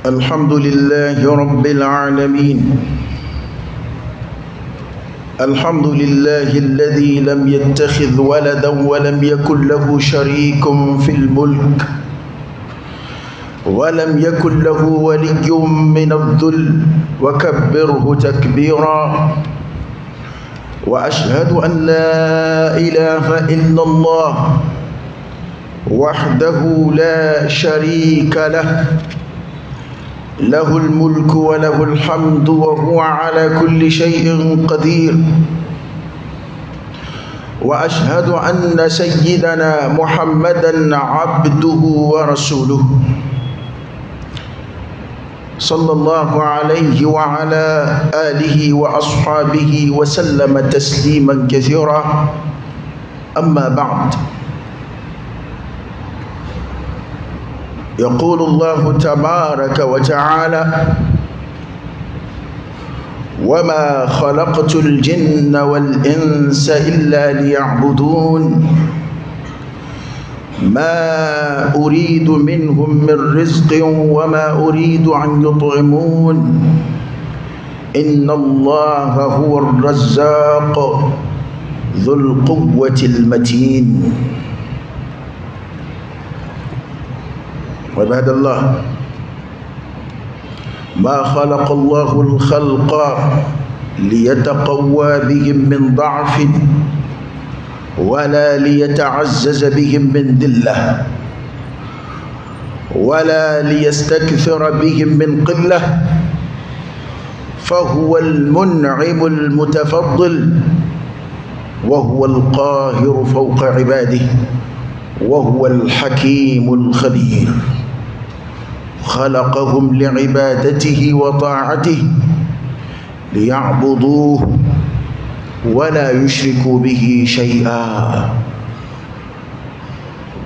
الحمد لله رب العالمين. الحمد لله الذي لم يتخذ ولدا ولم يكن له شريك في الملك ولم يكن له ولي من الذل وكبره تكبيرا. وأشهد أن لا إله إلا الله وحده لا شريك له، له الملك وله الحمد وهو على كل شيء قدير. وأشهد أن سيدنا محمدا عبده ورسوله صلى الله عليه وعلى آله وأصحابه وسلم تسليما كثيرا. أما بعد، يقول الله تبارك وتعالى: وما خلقت الجن والإنس إلا ليعبدون ما أريد منهم من رزق وما أريد أن يطعمون إن الله هو الرزاق ذو القوة المتين. عباد الله، ما خلق الله الخلق ليتقوى بهم من ضعف ولا ليتعزز بهم من ذلة ولا ليستكثر بهم من قلة، فهو المنعم المتفضل وهو القاهر فوق عباده وهو الحكيم الخبير. خلقهم لعبادته وطاعته ليعبدوه ولا يشركوا به شيئا.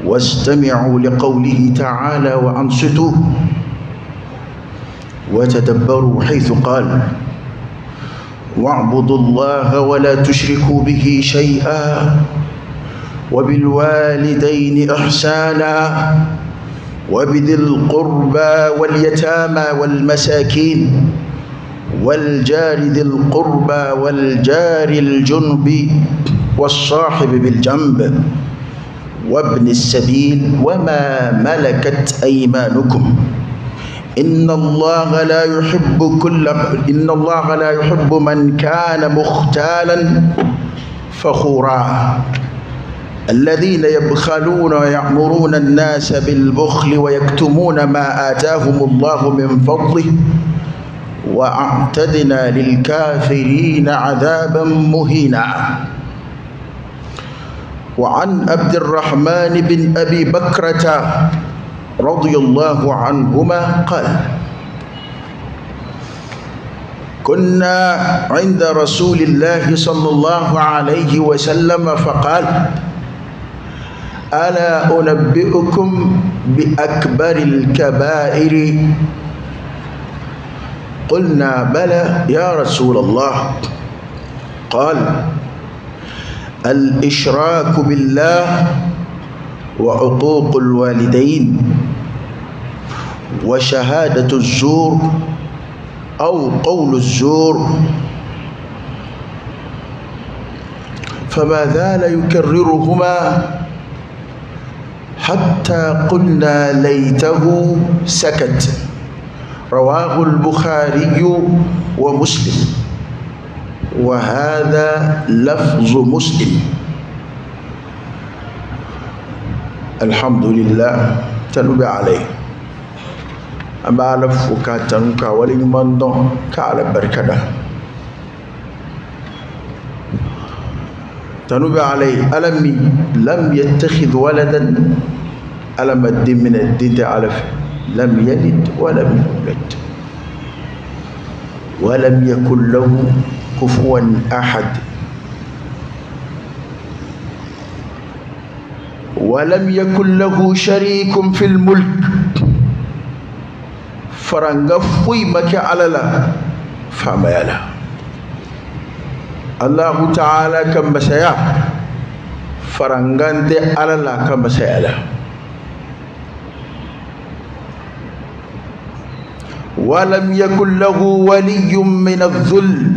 واستمعوا لقوله تعالى وأنصتوا وتدبروا حيث قال: واعبدوا الله ولا تشركوا به شيئا وبالوالدين إحسانا وبذي القربى واليتامى والمساكين والجار ذي القربى والجار الجنب والصاحب بالجنب وابن السبيل وما ملكت أيمانكم إن الله لا يحب من كان مختالا فخورا. الذين يبخلون ويأمرون الناس بالبخل ويكتمون ما آتاهم الله من فضله وأعتدنا للكافرين عذابا مهينا. وعن عبد الرحمن بن أبي بكرة رضي الله عنهما قال: كنا عند رسول الله صلى الله عليه وسلم فقال: ألا أنبئكم بأكبر الكبائر؟ قلنا: بلى يا رسول الله. قال: الإشراك بالله وعقوق الوالدين وشهادة الزور أو قول الزور. فما زال يكررهما حتى قلنا ليته سكت. رواه البخاري ومسلم، وهذا لفظ مسلم. الحمد لله تنبي عليه أما لفك تنكا ولمن دون كعلى بركة تنبي عليه ألمي لم يتخذ ولدا ألم الدين من الدين تعرف لم يلد ولم يولد ولم يكن له كفوا أحد ولم يكن له شريك في الملك. فرنغفوي مكي على لا فما يلا الله تعالى كم بسيا فرنغان دي على لا كم بسيا ولم يكن له ولي من الذل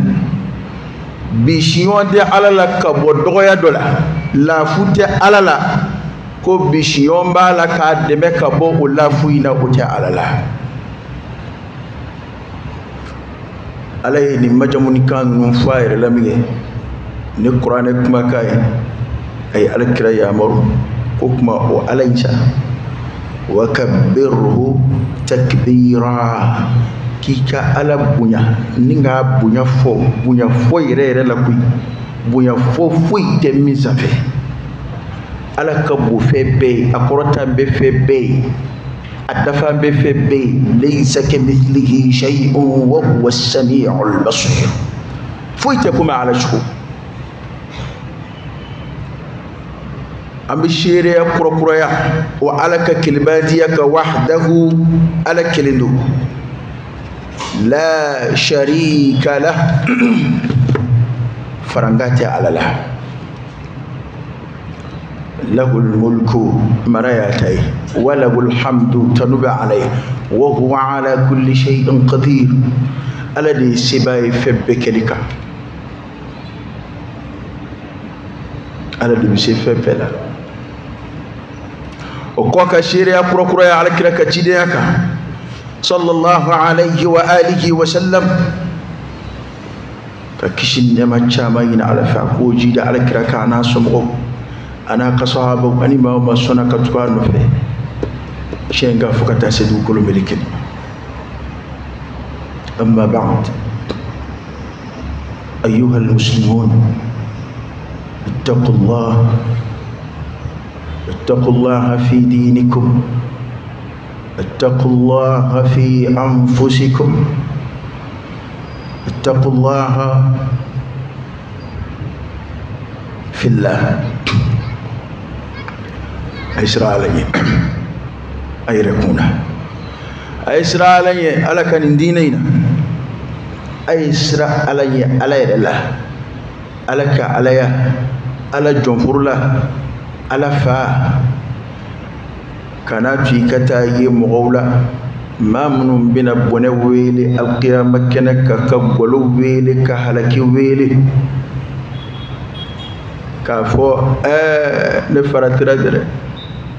بشيون دي على لك بدويا دولا لا فوت على لا كو بشيون بالا كادمك بو لا فوينا وتي على لا عليه نمجمون كان نفاير لمي نقرأ كما كاي أي على كرا يامر كما هو عليك وكبره تكبيرا كيكا على بنيا نيغا بنيا فو يرير لا كوي بنيا فو تمين سافي على كبو في بي اكورتا بي في بي ادفا بي في بي ليس كمثله شيء وهو السميع البصير فويتكم على شكو أمشير يا كروكرويا وعلك كلماتك وحده على كلندو لا شريك له فرنجاتي على له له الملك مراياتي وله الحمد تنبع عليه وهو على كل شيء قدير الذي سباي فبكلك الذي بسيفبلا وكوكا شيريا كروكرويا على كركا تيدياكا صلى الله عليه وآله وسلم ككشن نما تشامين على فاكو جيد على كركا انا سمو انا كصحابه اني ما سنا كتوان في شينغا فكتا سدو كل ملكين اما بعد ايها المسلمون اتقوا الله في دينكم اتقوا الله في أنفسكم اتقوا الله في الله أيسر علي أي ركونا أيسر علي على كان دينينا أيسر علي على الله على علي على جنفر الله على فا كانت في كتاي مغولا ما من بنا بنويل القيامة كنك كبولو ويل كهلك ويل كافو لفرتر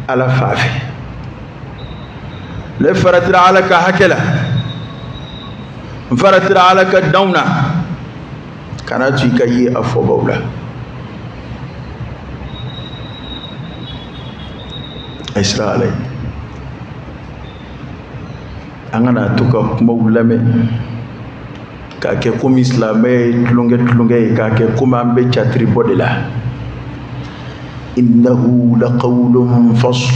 على فافي لفرتر على كهكلا فرتر على كدونا كانت في كي أفو بولا إسرائيل أنا توكا مولامي كاكي كوم إسلامي تلونجي كاكي كوم أمبي تشاتري بودلا إنه لقول فصل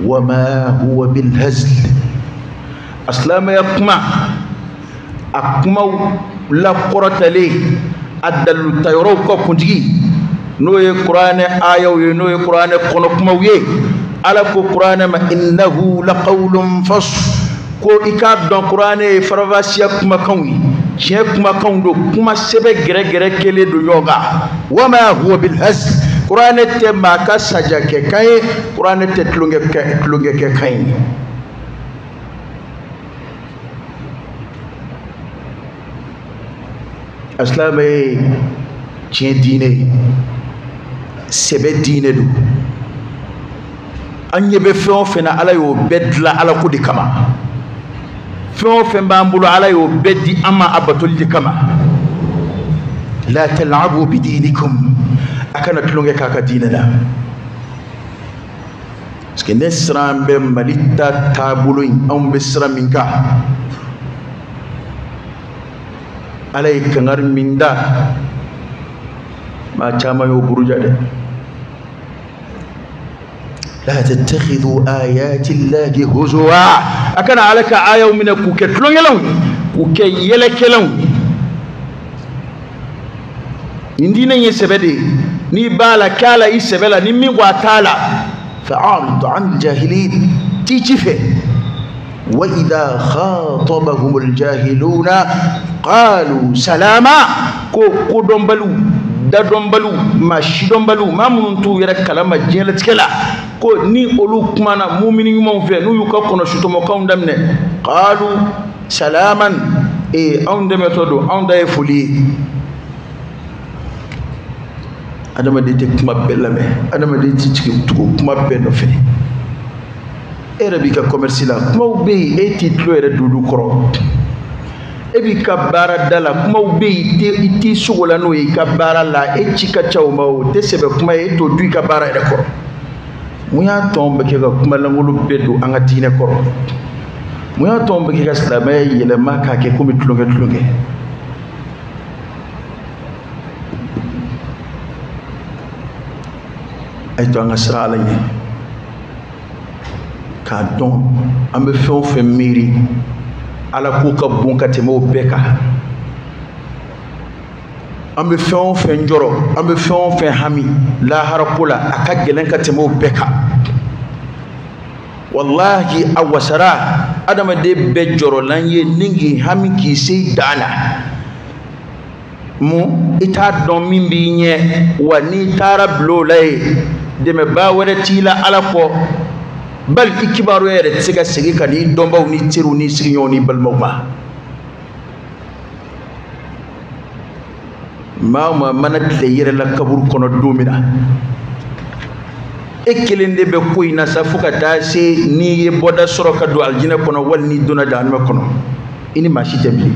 وما هو بالهزل أسلام يقمع أقمع لا قرة لي أدل تيروكا كنتي نوي قرآن آية نوي قرآن قنقموي على قرآن ما إنه لقول فصل كو إكاد دون قرآن فرافاسيا كما كوني كيه كما كوندو كما سبه غره كله دو يوغا وما هو بالهز قرآن تما كسجا كاي قرآن تتلونغ كاي اسلامي تي دينه سبه دينه دو أني بفهم فينا على يوبد لا على كودي كما فهم فين بامبلو على يوبد أما أبطل كما لا تلعبوا بدينكم أكنت لونجا كاكا ديننا سكي نسران بماليتا تابولين أم بسرا منكا عليك نار من دا ما تاما يوبرجا لا تتخذوا آيات الله هزوا أكن عليك آية من كوكتلون يلون كوكي يلكلون إندينا يسبدي نبالا كالا يسبلا نمي واتالا فأعرض عن الجاهلين تيجفه وإذا خاطبهم الجاهلون قالوا سلاما كو دمبلو da dombalu ma shi dombalu ma mununtu yere kalama jela tikela ko ni olu kumana mu'mini yumon fe nu yuka kono shuto mo kawndamne qalu salaman on de metodo on da fuli adama de kuma belame adama de tiki kuma beno fe Erabika commerce la kuma ube e titlo ere dudu koro ebi ka bara dala kuma ube iti sugola no e ka bara la e chika chauma o te sebe kuma e to du ka bara ere koro muya tombe ke ga kuma langulu bedu anga dine koro muya tombe ke ga slama yele maka ke kumi tlunge ay to anga sra la ni ka don ambe fe miri ala ko ka bon ka temo beka ambe fe njoro ambe fe hami la harakula aka gelen ka temo beka wallahi awasara adama de be joro lanye ningi hami ki sei dana mu ita don min bi nye wani tara blo lay de me ba wala tila ala ko bal ikibaru yere tsega sigi kadi dombaw ni tiru ni signoni bal mawma mama manat le yere la kabur kono domina ekelende be koyna safuka tase ni ye boda soro kadu aljina kono wal ni duna danma kono ini mashi tembi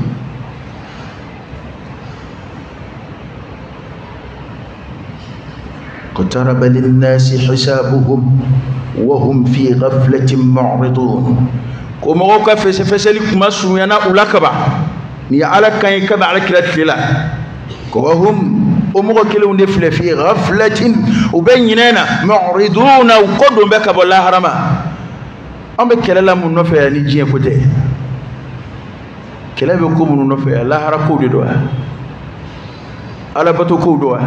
قترب للناس حسابهم وهم في غفلة معرضون كما وقع فسلك مسو ينا أولاكبا ني على كاين كبا على كلا تلا وهم أمغكلون نفل في غفلة وبيننا معرضون وقدوا بك بالله رما أم كلا من نفع نجي كده كلا بكم من نفع لا هركود دوا على بتوكود دوا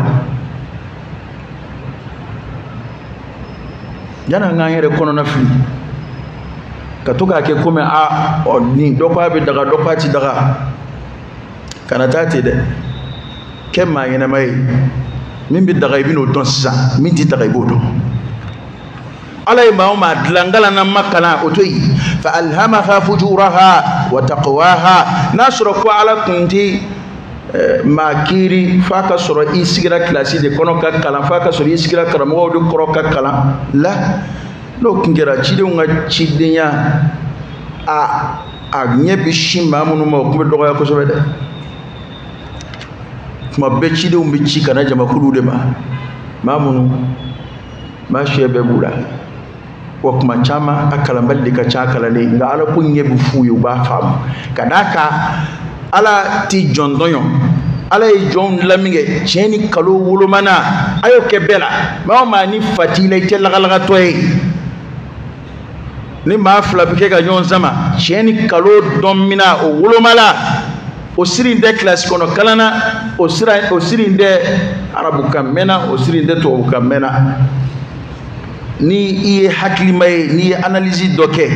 yana ngayere kono na fi katoka ke kome a ni dokwa be daga dokwa ti daga kana tati de kema yana mai min bi daga ibino don sa min ti daga ibodo alay ma dlangala na makana otoyi fa alhamaha fujuraha wa taqwaha nasra ko ala kunti makiri faka soro isigira klasi de kono ka kala faka soro isigira karamo do koro ka kala la no kingira chide nga chidenya a nyebi shimba munu ma ko do ko so bede ma be chide umbi chika na jama kulu de ma mamunu ma shebe bula ko kuma chama akala balli ka chakala le nga ala ko nyebi fuyu ba fam kadaka ala ti jondonyo ala yi jon laminge cheni kalo wulumana ayo kebela ma ni fatile te lagalaga toy ni ma fla bike ga nyon zama cheni kalo domina o wulumala o sirinde class kono kalana o sirinde arabu kamena o sirinde to kamena ni iye hakli may ni analyse doke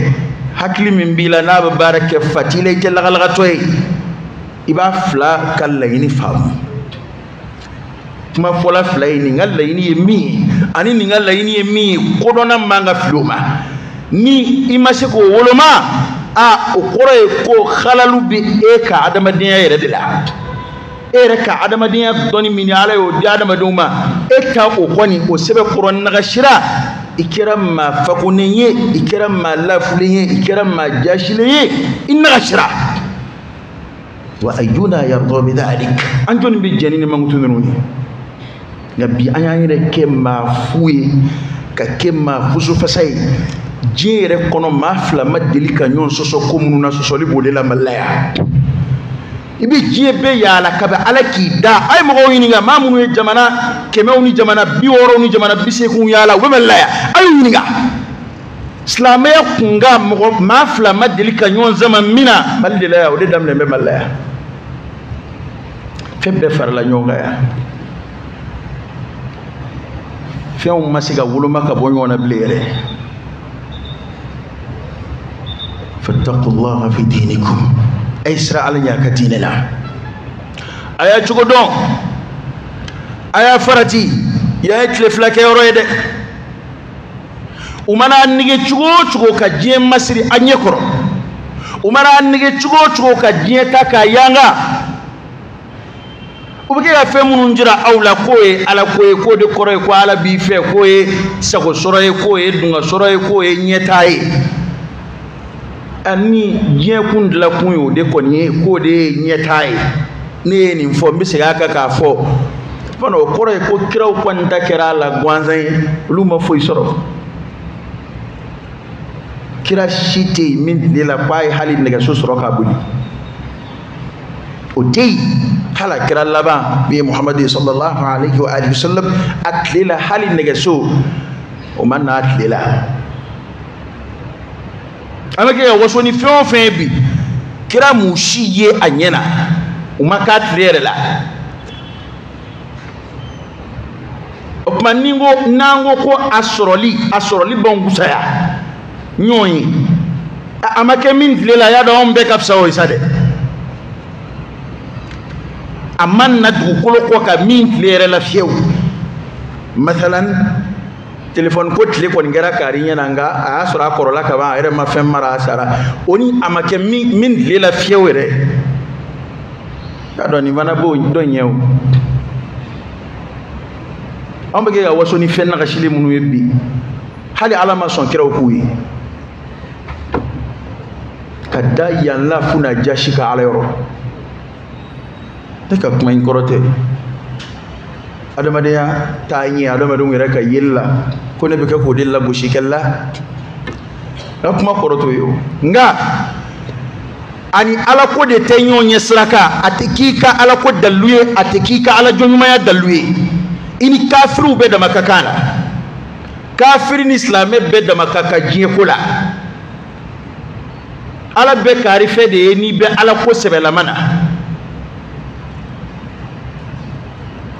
hakli min bila na barake fatile te lagalaga toy iba fla kala ini fam kuma fola fla ini ngalla ini yemi ani ni ngalla ini yemi kodona manga fluma ni imase ko woloma a okore ko khalalu bi eka adama dinya yere dila ereka adama dinya doni mini ala yo adama duma eka o koni o sebe koron naga shira ikiram ma fakunenye ikiram ma lafulenye ikiram ma jashilenye inna shira wa ayyuna yarda bidhalik anjon bi janini mangutununi nabi ayayire kemma fuye ka kemma fusu fasay jere kono mafla madelika nyon soso komunu na soso libole la malaya ibi jiebe ya la kaba alaki da ay mo yini nga mamunu e jamana kemewni jamana biworo ni jamana bisekun yala we malaya ay yini nga islamé kunga mo mafla madelika nyon zaman mina maldela ya de damle be malaya febbe farla nyonga ya fion masiga wuluma ka bonyona blere fattaqullaha fi dinikum aysra ala nya katinela aya chugo don aya farati ya ekle flake yoroyde umana nige chugo ka jem masri anye koro umara nige chugo ka dieta ka yanga ubike ya femu njira awla koye ala koye ko de koroy ko ala bi fe koye sago soroye koye dunga soroye koye nyetaye ani je kundla kunyo de konye ko de nyetaye ne ni fo mbise ka fo bano koroy ko kiraw kwanta kira la gwanzan luma fo isoro kira shite min de la pay hali nega so soro ka buli o dey hala kira laba bi Muhammad sallallahu alaihi wa alihi wasallam atlela hali nega so o man na atlela amake ya waso ni fe bi kira mushiye anyena o makatlere la o maningo nango ko asoroli bongusa ya nyonyi amake min lela ya do ombe kapsa o isade aman na dukolo ko ka min lere la fiew mathalan telephone ko tele ko ngara karinya nanga a sura korola ka ba ere ma fem mara sara oni amake min lela fiew re ya do ni bana bo do nyew ambege ya waso ni fenna ka shile munu yebbi hali alama son kira kuyi kada yalla funa jashika ala yoro taka kuma in korote adama ya tanyi adama dum reka yilla ko ne be ka ko dilla bushi kella kuma koroto yo nga ani ala ko de tenyo nyesraka atikika ala ko daluye atikika ala jonyuma ya daluye ini kafiru be da makakana kafirin islamé be da makaka jiekula ala be karife de ni be ala ko sebela mana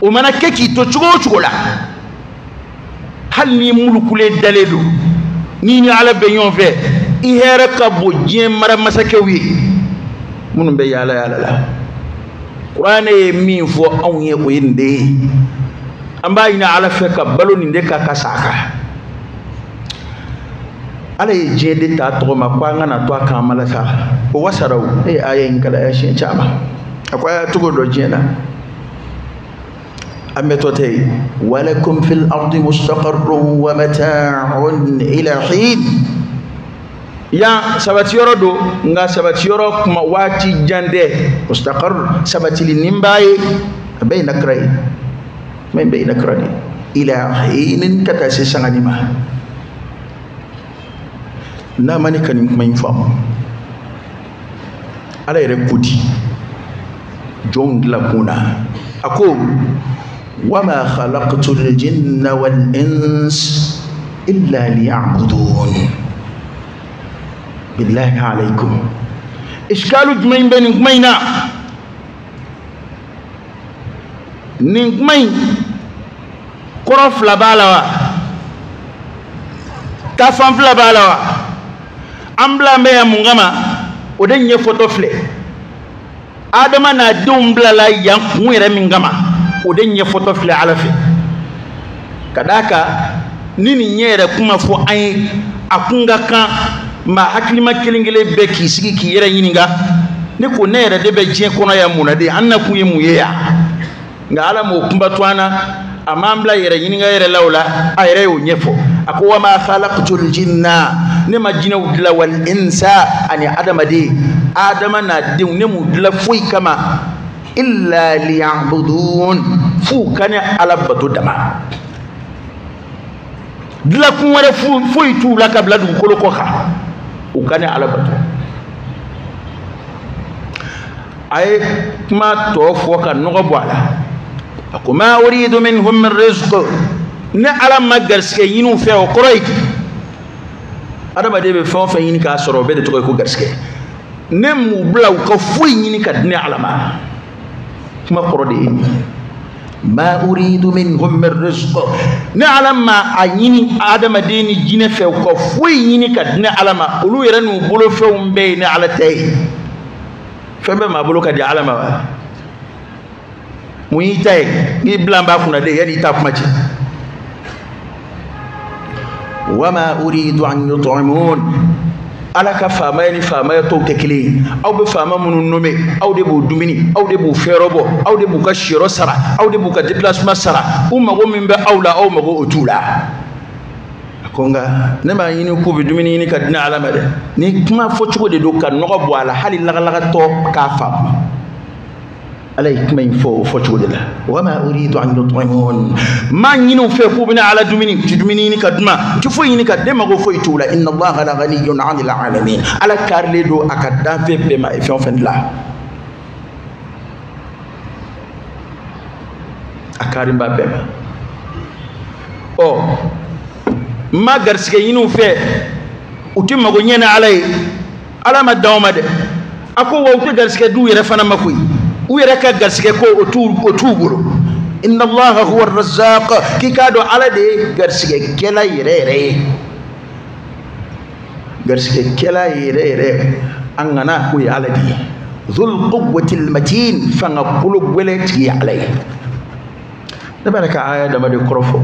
o mana keki to chugo la hal ni mulukule dalelu ni ala be yon ve i here ka bo jien mara masakewi munum be yala la qur'ane min fo awye ko yinde amba ina ala fe ka balo ni de ka kasaka ala ye jede ta to ma kwa ngana to aka malaka o wasarau ayen kala ya shin chama akwai tugo do jena ametote walakum fil ardi mustaqarrun wa mata'un ila hin ya sabati yoro do nga sabati yoro kuma wati jande mustaqarr sabati linimbaye bayna kray men bayna kray ila hin kata se sanganima na mani kanin kuma yin famu ala yɛrɛ kodi jɔn la kuna ako wama khalaqtu al-jinna wal-ins illa liya'budun billahi alaykum iskalu jumɛn bɛ nin kuma in na nin kuma in kɔrɔ fila b'a la wa tafan fila b'a la wa ambla mbe ya mungama ode nye foto fle adama na dumbla la yan kunere mingama ode nye foto fle alafi kadaka nini nyere kuma fo ay akunga kan ma hakilima kelingele be ki sigi ki yere yininga ne ko nere de be je kono ya munade anna kuye muyeya nga ala mo kumba twana amambla yere yininga yere lawla ayre yo nyefo ako wama khalaqtul jinna ne majina udla wal insa ani adama de adama na de ne mudla foi kama illa liya'budun fu kana ala batu dama dla ku wara foi tu la kabla du ko ko kha u kana ala batu ay ma to fo ka no go bala ako ma uridu minhum min rizq ne ala magarske yinu fe o koroyti adama de be fon fe yini ka soro be de to ko garske ne mu blaw ko fuy yini ka ne ala ma kuma korode yini ma uridu minhum min rizq ne ala ma ayini adama de ni jine fe ko fuy yini ka ne ala ma ulu yere no bolo fe umbe ne ala tay fe be ma bolo ka di ala ma muyi tay ni blamba kuna de yadi tap ma ci وما أريد أن يطعمون ala ka faama ni faama to te kelen aw be faama munu nome aw de bu dumini aw de bu ferobo aw de bu ka shiro sara aw de bu ka déplacement sara mago min be aw la aw mago otula konga ne ma yini ku bi dumini ni ka dina ala made ni kuma fo cugo de do kan no bo ala hali laga to ka fam عليك ما ينفو فوتشود له وما أريد أن يطعمون ما ينو في كوبنا على دوميني تدوميني كدما تفويني كدما غفوي تولا إن الله لغني عن العالمين على كارليدو أكدا في بما يفهم فن الله أكارم بابما أو ما غرسك ينو في وتم غنينا علي على ما دوما ده أكو وقت غرسك دو يرفنا مكوي ويركا غرسكي كو اوتوبرو ان الله هو الرزاق كي كادو على دي غرسكي كلا يريري غرسكي كلا يريري انغنا كوي على دي ذو القوة المتين فنقول ولتي عليه نبارك آية دما دي كروفو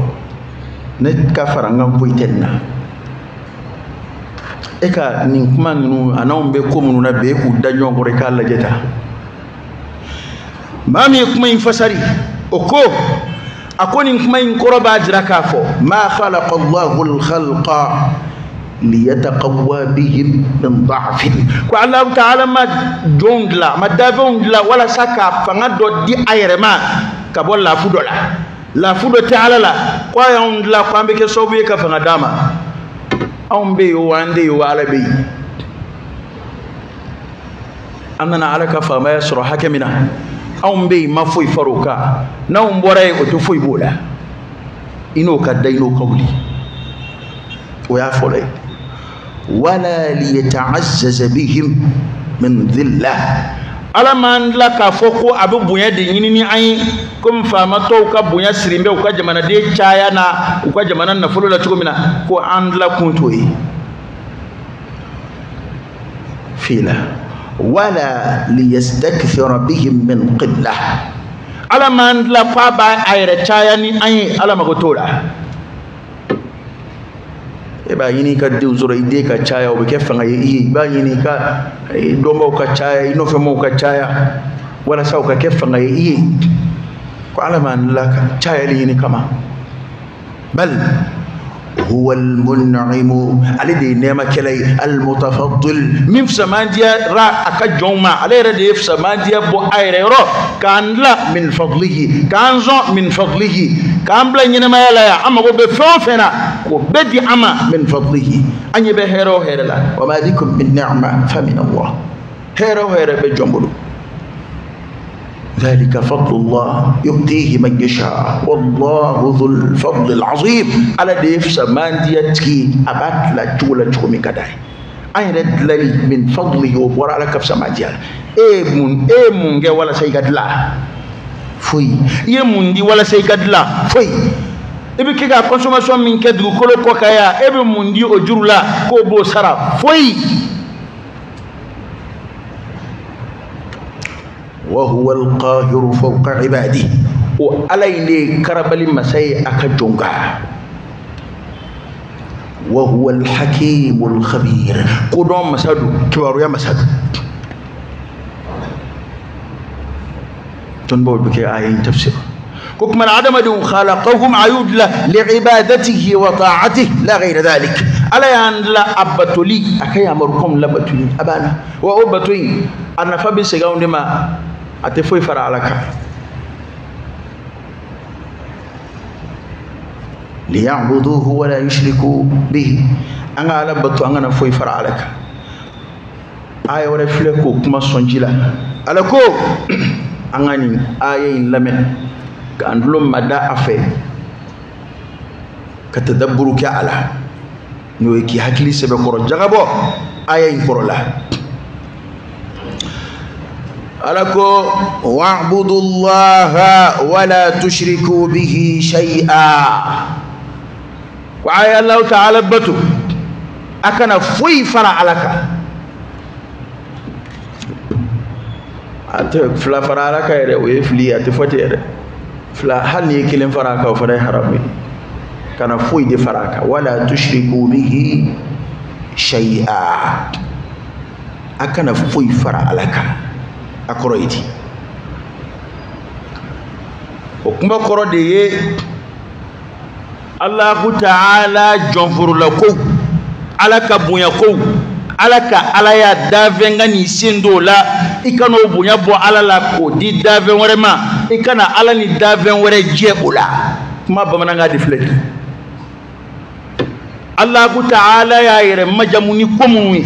نتكفر ngam boytenna eka ninkuma nu anombe ko mununa be ku danyo gore kala jeta mami kuma infasari oko akoni kuma inkoroba jirakafo ma khalaqa Allahu al-khalqa liyataqawwa bihim min da'f ko Allah ta'ala ma jongla ma davongla wala saka fanga do di ayrema ka bolla fudola la fudo ta'ala la ko yondla ko ambe ke sobu ka fanga dama ambe yo wande yo ala be annana alaka fa ma yasru hakimina aw be ma foy faruka na mboray o to foy bola ino kadda ino qawli wa ya folay wala liyata'azzaza bihim min dhillah ala man la ka foko abu bunya de yini ni ay comme fama to ka bunya sirimbe ko jamana de chaya na ko jamana na fulu la tukumina ko andla kuntoyi fila ولا ليستكثر بهم من قلة على من لا فابا اير تشاياني اي على ما غتولا eba yini ka diw zoro ide ka chaya o be kefa ngai ba yini ka dombo ka chaya ino fe mo ka chaya wala saw ka kefa ngai ko ala man la ka chaya yini kama bal هو المنعم على نعمة كلي المتفضل من سمانديا را أكجوما على ردي في سمانديا بو أيرو كان لا من فضله كان زو من فضله كان بلا ينما يلا أما هو بفوفنا وبدي أما من فضله أن يبهرو هيرلا وما ذيكم من نعمة فمن الله هيرو بجنبلو ذلك فضل الله يؤتيه من يشاء والله ذو الفضل العظيم على ديف سمان ديتكي أبات لا جولة جومي كداي أين ردلني من فضله وبرا لك في سمان ديال إيمون جا ولا سيقد لا فوي إيمون دي ولا سيقد لا فوي إبي كيكا consommation من كدو كلو كوكايا إبي موندي أجور لا كوبو سرا فوي وهو القاهر فوق عباده وعليه كربل مساي أكجونغا وهو الحكيم الخبير قدوم مسادو كبارو يا مسادو تنبول بكي آيين تفسير حكم العدم دون خلقهم عيود لعبادته وطاعته لا غير ذلك ألا أن لا أبتلي أكي أمركم لبتلي أبانا وأبتلي أنا فبي سيغاون دما أتفوي فرع لك ليعبدوه ولا يشركوا به أنا لبتو أنا فوي فرع لك آية ورفلكو كما سنجلا ألكو أناني آية لمن كأنلوم مدى أفي كتدبرك على نويكي حكلي سبقرو جغبو آية كرولا ألكو واعبدوا الله ولا تشركوا به شيئا وآية الله تعالى بتو أكنا فوي فرع لك فلا فرع لك يا ويفلي أتفتي فلا هل يكلم فرعك وفرع حرامي كان فوي دي فرعك ولا تشركوا به shay'a akana foyi fara alaka akoroyiti o kuma koro de ye Allahu ta'ala jonfurula ko alaka bunya ko alaka alaya davenga ni sendo la ikano bunya bo alala ko di daven wore ma ikana ala ni daven wore je ola kuma bamananga di fleki Allahu ta'ala ya yere majamuni komuni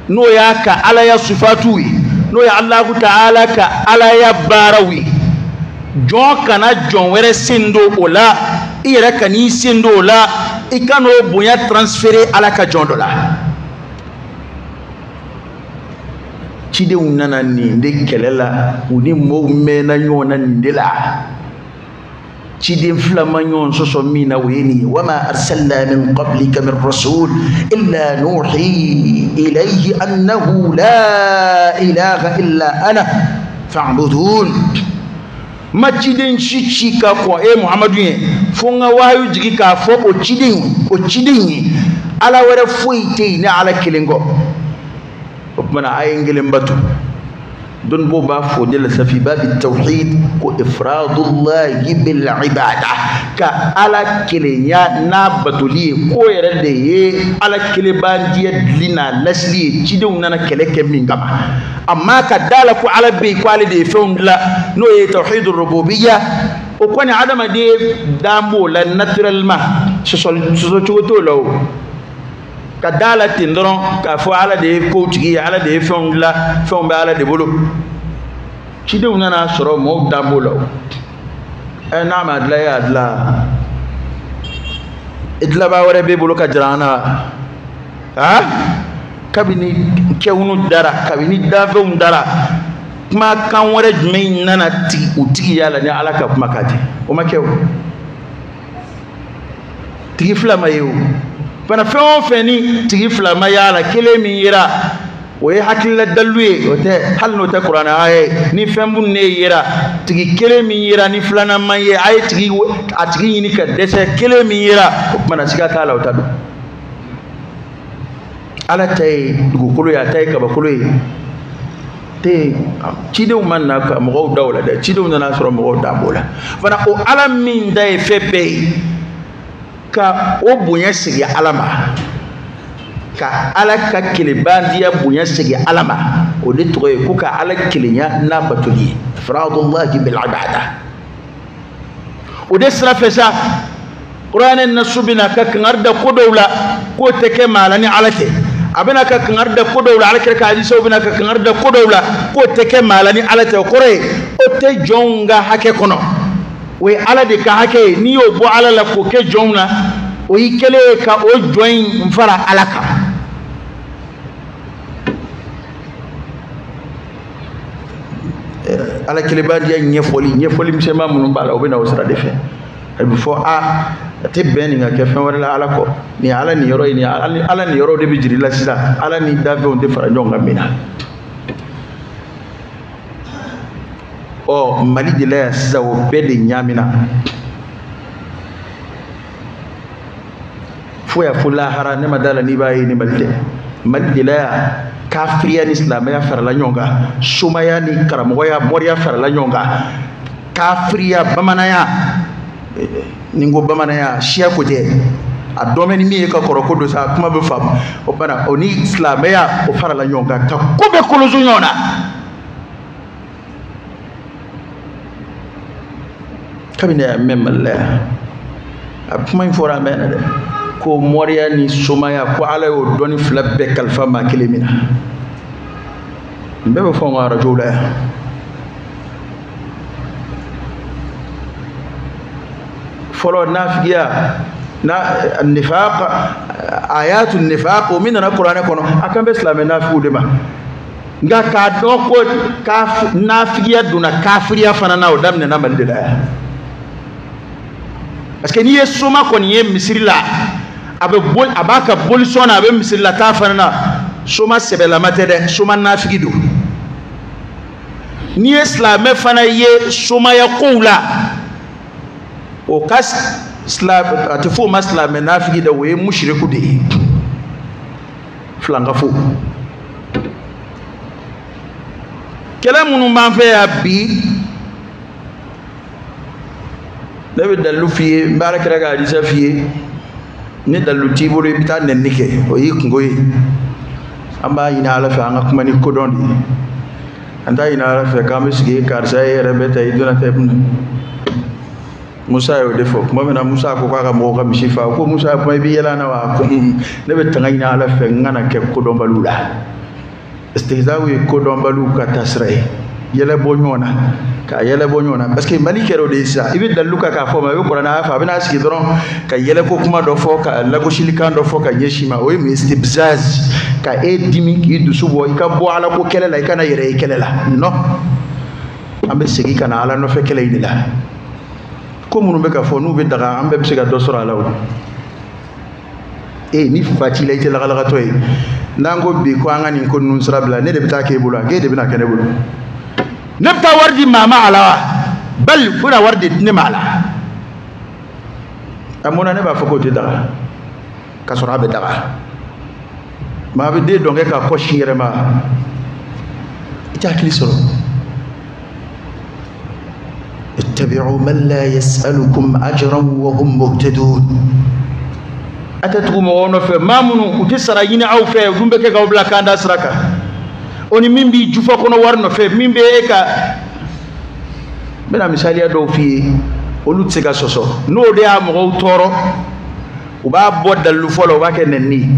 no ya ka alaya sifatuwi no ya Allahu ta'ala ka alaya barawi jon kana jon wore sendo ola ira kani sendo la ikano bunya transférer alaka jon dola cide unana ni de kelela uni mo mena nyona ndela cide flama nyon soso mina weni wama arsalna min qablika min rasul illa nuhi ilayhi annahu la ilaha illa ana fa'budun ma cide nchichika kwa muhammadu ye fonga wayu jigika fo o cide ala wara foite ni ala kilingo mana ayengelen batu don bo ba fo de la safi bab at-tauhid ko ifradullah bil ibada ka ala kilenya na batuli ko yere de ye ala kile bandiye lina lasli cidum nana keleke mingama amma ka dala ko ala be ko ala de fondla no ye tauhid ar-rububiyya o ko ni adama de dambo la naturellement so to law ka dala tindron ka fo ala de ko tigi ala de fondla fombe ala de bolo cide unana soro mo dambolo na ma dla ya dla idla ba wore be bolo ka jarana ha kabini kewunu dara kabini davum dara kuma kan wore jumai nana ti utigi yala ni ala ka kuma kati o ma kew tigi flama yew bana fɛn fɛn ni tigi fila ma yala kelen min yira o ye hakilila daluye o tɛ hali n'o tɛ kuranɛ aye ni fɛn mun ne yira tigi kelen min yira ni filanan man ye a ye tigi ɲini ka dɛsɛ kelen min yira o kumana siga t'a la o ta don ala ta ye dugukolo ye a ta ye kabakolo ye te cidenw ma na ka mɔgɔw da o la dɛ cidenw nana sɔrɔ mɔgɔw da b'o la fana o ala min da ye fɛn bɛɛ ye ka o bonya sigi ala ma ka ala ka kelebandiya bonya sigi ala ma o de tɔgɔ ye ko ka ala kelenya n'a batoli ifradullahi bil ibada o de sira fɛ sa kuranɛ nasu bɛna ka kangar da ko dɔw la k'o tɛ kɛ maa la ni ala tɛ a bɛna ka kangar da ko dɔw la ala kɛra ka hadisaw bɛna ka kangar da ko dɔw la k'o tɛ kɛ maa la ni ala tɛ o kɔrɔ ye o tɛ jɔnw ka hakɛ kɔnɔ o ye ala de ka hakɛ n'i y'o bɔ ala la k'o kɛ jɔnw na o y'i kɛlen ye ka o jɔn in fara ala kan ala kelebadiya ɲɛfɔli misɛnman minnu b'a la o bɛ na o sira de fɛ a bɛ fɔ a tɛ bɛn nin ka kɛ fɛn wɛrɛ la ala kɔ nin ala nin yɔrɔ ye ala nin yɔrɔ de bɛ jiri la sisan ala ni dafɛnw tɛ fara ɲɔgɔn kan min na ɔ mali de la yan sisan o bɛɛ de ɲaamina fo ya fo lahara ne ma da la n'i b'a ye ni mali tɛ mali de la yan kafiriya ni silamɛya farala ɲɔgɔn kan somaya ni karamɔgɔya mɔriya farala ɲɔgɔn kan kafiriya bamananya ni ko bamananya siya ko tɛ a dɔn bɛ ni min ye ka kɔrɔ ko don sa kuma bɛ faamu o bana o ni silamɛya o farala ɲɔgɔn kan ka ko bɛɛ koloso ɲɔgɔn na kabini a mɛn mali la yan a kuma in fɔra a mɛn na dɛ ko mɔriya ni somaya ko ala y'o dɔnni fila bɛɛ kalifa maa kelen min na n bɛɛ bɛ fɔ n ka arajow la yan fɔlɔ nafigiya na nifaq ayatu nifaq o min nana kuranɛ kɔnɔ a kan bɛ silamɛ nafigiw de ma nka k'a dɔn ko nafigiya donna kafiriya fana na o daminɛna mali de la yan parce que n'i ye soma kɔni ye misiri la a b'a ka bolisɔn na a bɛ misiri la taa fana na soma sɛbɛlama tɛ dɛ soma nafigi don n'i ye silamɛ fana ye somaya kow la o ka a tɛ fɔ o ma silamɛ nafigi dɛ o ye musiriku de ye filanga fo kɛlɛ minnu b'an fɛ yan bi ne bɛ dalilu f'i ye n bɛ Alakira ka hadisa f'i ye ni dalilu t'i bolo i bɛ taa nɛnni kɛ o y'i kungo ye an b'a ɲini Ala fɛ an ka kuma ni kodɔn de ye an t'a ɲini Ala fɛ k'an bɛ sigi karisa e yɛrɛ bɛ ta i donna tɛ Musa y'o de fɔ tuma min na Musa ko k'a ka mɔgɔw ka misi faa ko Musa kuma i bɛ yɛlɛ na wa ko ne bɛ tanga ɲini Ala fɛ n kana kɛ kodɔnbaliw la istihzaaw ye kodɔnbaliw ka taasira ye yɛlɛ bɔ ɲɔgɔn na ka yɛlɛ bɔ ɲɔgɔn na parce que Mali kɛra o de ye sisan i bɛ dalilu kan k'a fɔ ma i bɛ kuranɛ aya fɔ a bɛna sigi dɔrɔn ka yɛlɛ ko kuma dɔ fɔ ka lagosilikan dɔ fɔ ka ɲɛsin ma o ye min istibzaz ka e dimi k'i dusu bɔ i ka bɔ Ala ko kɛlɛ la i kana yɛrɛ ye kɛlɛ la non an bɛ segin ka na Ala nɔfɛ kɛlɛ in de la ko minnu bɛ ka fɔ n'u bɛ daga an bɛɛ bɛ se ka dɔ sɔrɔ a la o ni fa t'i la i tɛ lagalagatɔ ye n'an ko bi ko an ka nin ko ninnu sira bila ne de bɛ taa k'e bolo a k'e de bɛna kɛ ne bolo ne bɛ taa wari di maa ma a la wa bali u bɛna wari di ne ma a la a mun na ne b'a fɔ k'o tɛ daga ka sɔrɔ a bɛ daga maa bɛ den dɔn kɛ k'a kɔ sin yɛrɛ ma i tɛ hakili sɔrɔ ittabi'u man la yas'alukum ajran wa hum muhtadun a tɛ tugu mɔgɔw nɔfɛ maa minnu u tɛ sara ɲini aw fɛ u dun bɛ kɛ k'aw bila kan da sira kan o ni min b'i jufa kɔnɔ wari nɔfɛ min bɛ e ka n bɛna misaliya dɔw f'i ye olu tɛ se ka sɔsɔ n'o de y'a mɔgɔw tɔɔrɔ u b'a bɔ dalilu fɔlɔ u b'a kɛ nɛnini ye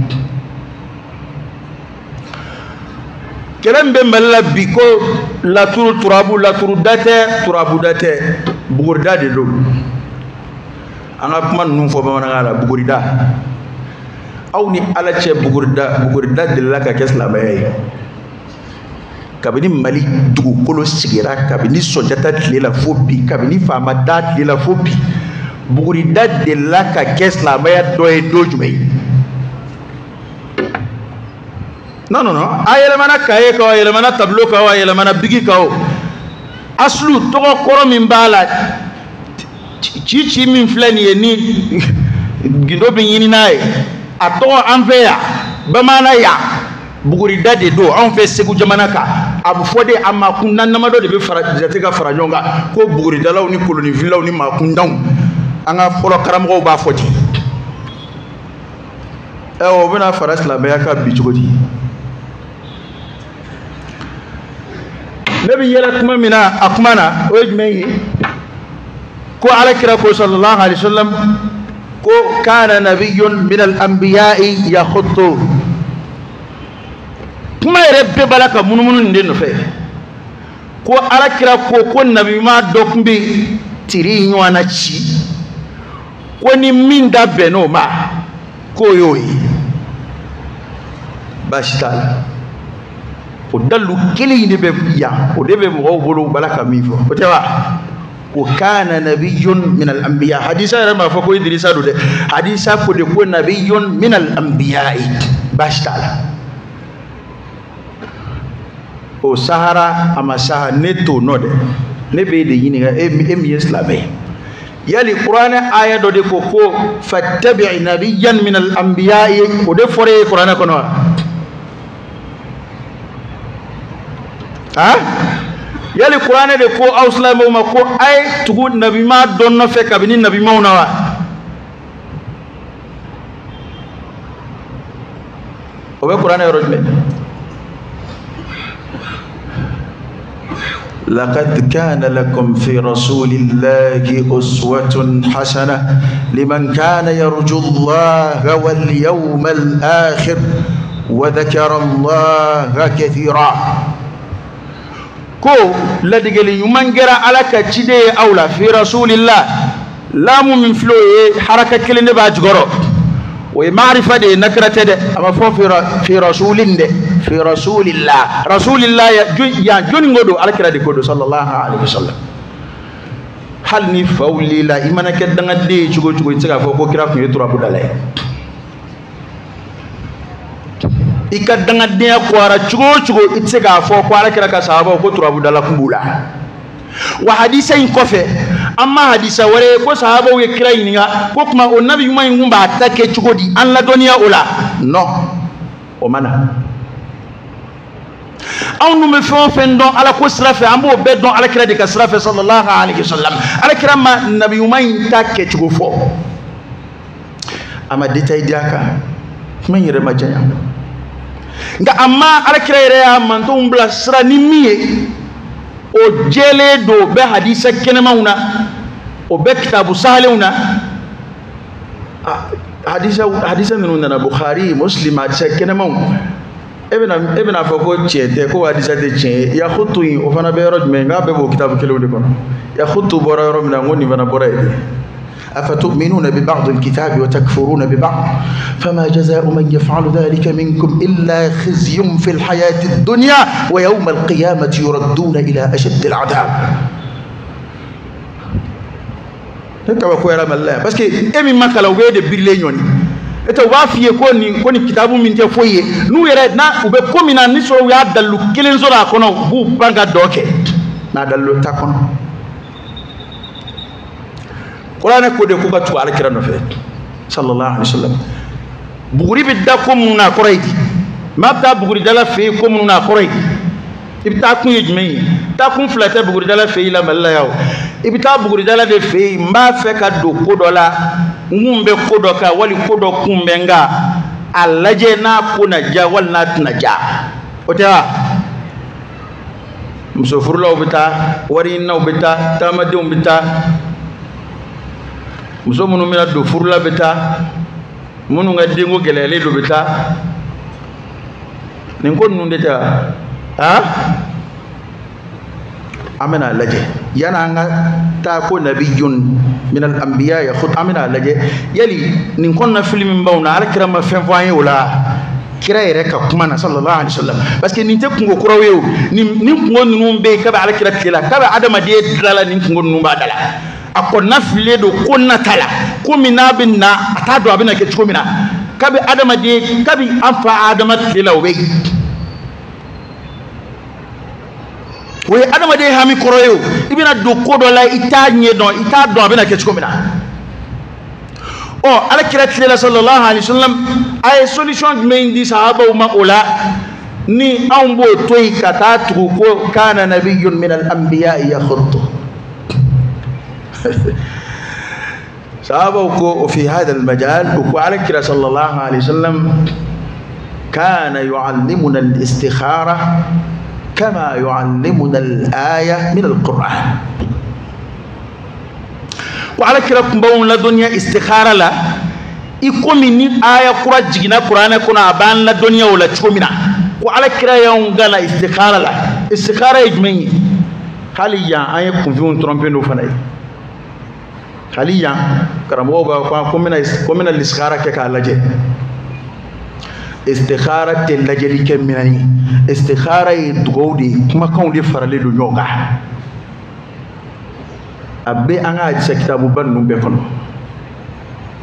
kɛlɛ min bɛ Mali la bi ko laturu turabu laturu da tɛ turabu da tɛ bugurida de don an ka kuma ninnu fɔ bamanankan la bugurida aw ni Ala cɛ bugurida delila ka kɛ silamɛya ye kabini Mali dugukolo sigira kabini Sunjata tile la fo bi kabini Famada tile la fo bi bugurida delila ka kɛ silamɛya dɔ ye don jumɛn ye non a yɛlɛmana kaye kan a yɛlɛmana tableau kan a yɛlɛmana bigi kan aslu tɔgɔ kɔrɔ min b'a la ci min filɛ nin ye ni gindo bɛ ɲini n'a ye a tɔgɔ an fɛ yan bamaana yan bugurida de don anw fɛ Segu jamana kan a bɛ fɔ de a maakunda damadɔ de bɛ jate ka fara ɲɔgɔn kan ko buguridalaw ni kolonifilaw ni maakundaw an ka fɔlɔ karamɔgɔw b'a fɔ ten o bɛna fara silamɛya kan bi cogo di ne bɛ yɛlɛ kuma min na a kuma na o ye jumɛn ye ko Alakira ko sallallahu alaihi wasallam ko kana nabiyyun min al-anbiya'i yakhuttu kuma yɛrɛ bɛɛ b'a la ka munumunu nin de nɔfɛ ko Alakira ko nabi ma dɔ tun bɛ tiri ɲɔgɔn na ci ko ni min da bɛnn'o ma k'o y'o ye baasi t'a la o dalu kelen de bɛ yan o de bɛ mɔgɔw bolo bala ka min fɔ o tɛ wa ko kana nabiyyun min al-anbiya hadisa yɛrɛ m'a fɔ ko Idrisa don dɛ hadisa ko de ko nabiyyun min al-anbiya baasi t'a la o sahara a ma saha ne t'o nɔ dɛ ne bɛ de ɲininka e min ye silamɛ ye yali kuranɛ aya dɔ de ko fattabi' nabiyyan min al-anbiya o de fɔra ye kuranɛ kɔnɔ wa yali kuranɛ de ko aw silamɛw ma ko a ye tugu nabima dɔ nɔfɛ kabini nabimaw na wa o bɛ kuranɛ yɔrɔ jumɛn لقد كان لكم في رسول الله أسوة حسنة لمن كان يرجو الله واليوم الآخر وذكر الله كثيرا ko ladigeli ɲuman kɛra Ala ka ciden ye aw la fi rasulillah laamu min filɛ o ye haraka kelen de b'a jukɔrɔ o ye maarifa de ye nakira tɛ dɛ a ma fɔ fi rasulin dɛ fi rasulillah yan jɔnni ko don Alakira de ko don sallallahu alaihi wasallam hali ni fa wulila i mana kɛ dangaden ye cogo cogo i tɛ se k'a fɔ ko kira tun ye turabudala ye i ka dangadenya kɔra cogo cogo i tɛ se k'a fɔ ko Alakira ka sahabaw ko turabudala kun b'u la wa hadisa in kɔfɛ an ma hadisa wɛrɛ ye ko sahabaw ye kira ɲininka ko tuma o nabi ɲuman in kun b'a ta kɛ cogo di an ladɔnniya o la non o mana aw nu me fɛn fɛn dɔn ala ko sira fɛ an b'o bɛɛ dɔn alakira de ka sira fɛ sallallahu alaihi wasallam alakira ma nabiyuma in ta kɛcogo fɔ a ma détail di a kan kuma in yɛrɛ ma janya nka amma alakira yɛrɛ y'a mantonw bila sira ni min ye o jɛlen don o bɛ hadisa kɛnɛmanw na o bɛ kitabu sahalenw na hadisa ninnu nana Bukhari Muslim hadisa kɛnɛmanw e bɛna fɔ ko tiɲɛ tɛ ko hadisa tɛ tiɲɛ ye yakutu in o fana bɛ yɔrɔ jumɛn nka bɛɛ b'o kitabu kelenw de kɔnɔ yakutu bɔra yɔrɔ min na n ko nin fana bɔra yen أفتؤمنون ببعض الكتاب وتكفرون ببعض فما جزاء من يفعل ذلك منكم إلا خزي في الحياة الدنيا ويوم القيامة يردون إلى أشد العذاب هكذا بقول لهم الله بس كي أمي ما كلا وجد بيلينيون إذا وافي كوني كتابو من تفويه نو يردنا وبكم من الناس ويادلو كلين زورا كنا بو بانغا دوكي نادلو تكون Qur'an ko de ko ka tu alakira no fe sallallahu alaihi wasallam buguri bi da ko mun na quraydi ma ta buguri dala fe ko mun na quraydi ibta kun yejme ta kun flata buguri dala fe ila malla yaw ibta buguri dala de fe mba fe ka do ko dola ngumbe ko do ka wali ko do kumbe nga alaje na ko na ja wal na tna ja o ta musofurla obita wari na obita tamade obita muso munu mina do furula beta munu nga dengo gelele do beta nin ko nun deta amena laje yana nga ta ko nabiyun min al anbiya ya khud amena laje yali nin kon na film mbawna ala kirama fen voye wala kira yere ka kuma na sallallahu alaihi wasallam parce que nin te kungo kurawew nin kungo nunu be ka ba ala kira tela ka ba adama de dala nin kungo nunu ba dala ako nafile do ko natala ko mina binna atado abina ke chiko mina kabi adama de kabi anfa adama tela we adama de hami koroyo ibina do ko do la itanye don itado abina ke chiko mina o ala kira tela sallallahu alaihi wasallam ay solution men di sahaba uma ola ni ambo toy kata ko kana nabiyyun min al anbiya yakhuttu صحابه في هذا المجال وعلى كده صلى الله عليه وسلم كان يعلمنا الاستخارة كما يعلمنا الآية من القرآن وعلى كده كمبون لدنيا استخارة لا يكون من آية قرآن جينا قرآن كنا أبان لدنيا ولا تشومنا وعلى كده يوم قال استخارة لا استخارة يجمعي حاليا آية كنفيون ترامبين وفنائي حاليا كرامو كمنا الاستخارة كاللاجة استخارة اللاجة كمناني استخارة يدغودي كما كون دي فرالي دو نيوغا أبي أنا أجلس كتاب بنو بكون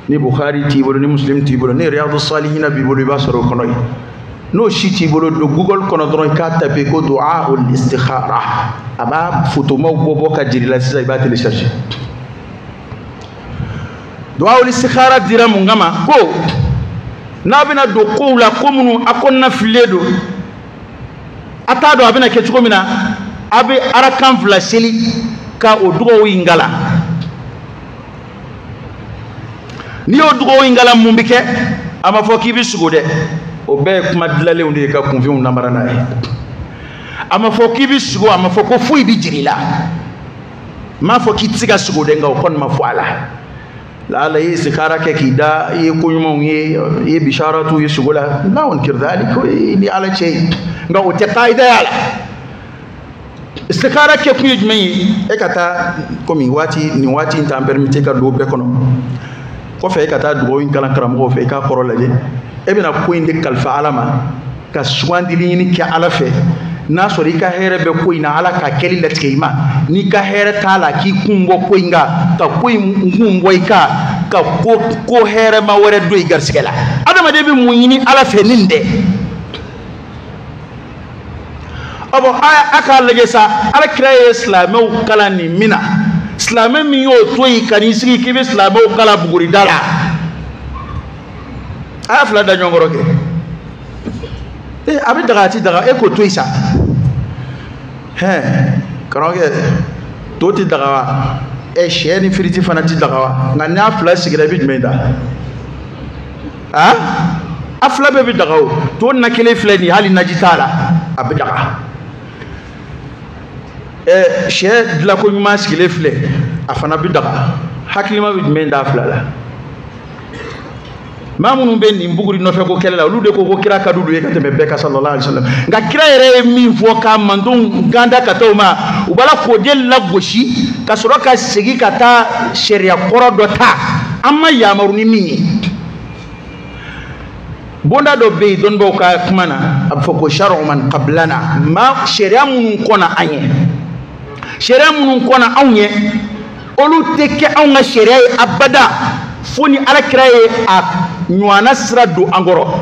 ni Bukhari tibolo ni Muslim tibolo ni Riyadus Salihin bibolo basaro konoy no shi tibolo do Google kono dron ka tape ko du'a ul istikhara aba futo mo bobo ka jiri la sisa ba télécharger du'a ul istikhara dira mungama ko nabina do ko la komunu akonna filedo atado abina ke chukomina abi arakan flaseli ka odugo wingala ni odugo wingala mumbike ama foki bi sugode o be kuma dilale onde ka confion namara na ama foki bi sugo ama foko fu bi jirila ma foki tsiga sugode nga o kon ma fuala la la istikhara ke kida yi kunyum yi bisharatu yi sugola la unkir dhalik ni ala shay nga o te qaida yala istikhara ke kunyum mai ekata komi wati ni wati ta permettre ka do be kono ko fe kata do win kala karam ko fe ka koro laje e bina ko inde kalfa alama ka swandili ni ke ala fe na sori ka here be ko ina ala ka keli letkeima ni ka here tala ki kungo ko inga ka ko ngumbo ika ka ko here ma wore do igar sigala adama de be munyini ala fe ninde abo aka lage sa ala kraye islamu kala ni mina islamu mi yo toyi kanisi ki be islamu kala buguri dala afla da nyongoro ke abi daga ti daga e ko to isa karange to ti daga e sheni firiti fana ti daga nga na fla sigira bi menda afla be bi daga to na kele fleni hali najitala abi daga she la ko nyuma sigile fle afana bi daga hakilima bi menda afla la mamunu be ni mbuguri no fe ko kelela lu de ko kira ka dudu e ka teme beka sallallahu alaihi wasallam nga kira yere mi fo ka mandun ganda ka tawma ubala ko del la goshi ka soro ka segi ka ta sharia koro do ta amma ya maruni mi bonda do be don bo ka kumana ab fo ko shar'u man qablana ma sharia mun kona anye sharia mun kona anye olu teke anga sharia abada foni ala kiraye a nyuana sira do angoro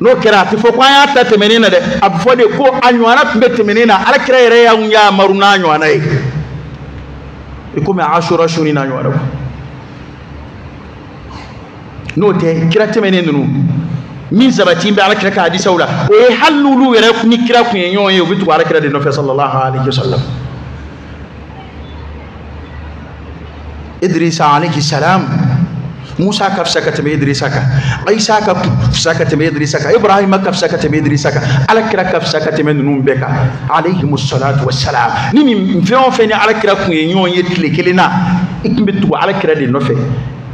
no kira ti fo kwanya ta temenina de ab fo de ko anyuana tumbe temenina ala kiraye re ya maruna nyuana e ko me ashura shuni na nyuana no te kira temenina no min zabati be ala kira ka hadisa wala o halulu yere ni kira ku nyon e bitu ala kira de no fa sallallahu alaihi wasallam إدريس عليه السلام موسى كف سكت بإدريسك عيسى كف سكت بإدريسك إبراهيم كف سكت بإدريسك على كرا كف سكت من نوم بك عليهم الصلاة والسلام نيم فيهم فيني على كرا كونيون يتلي كلنا إكملتوا على كرا دي نفع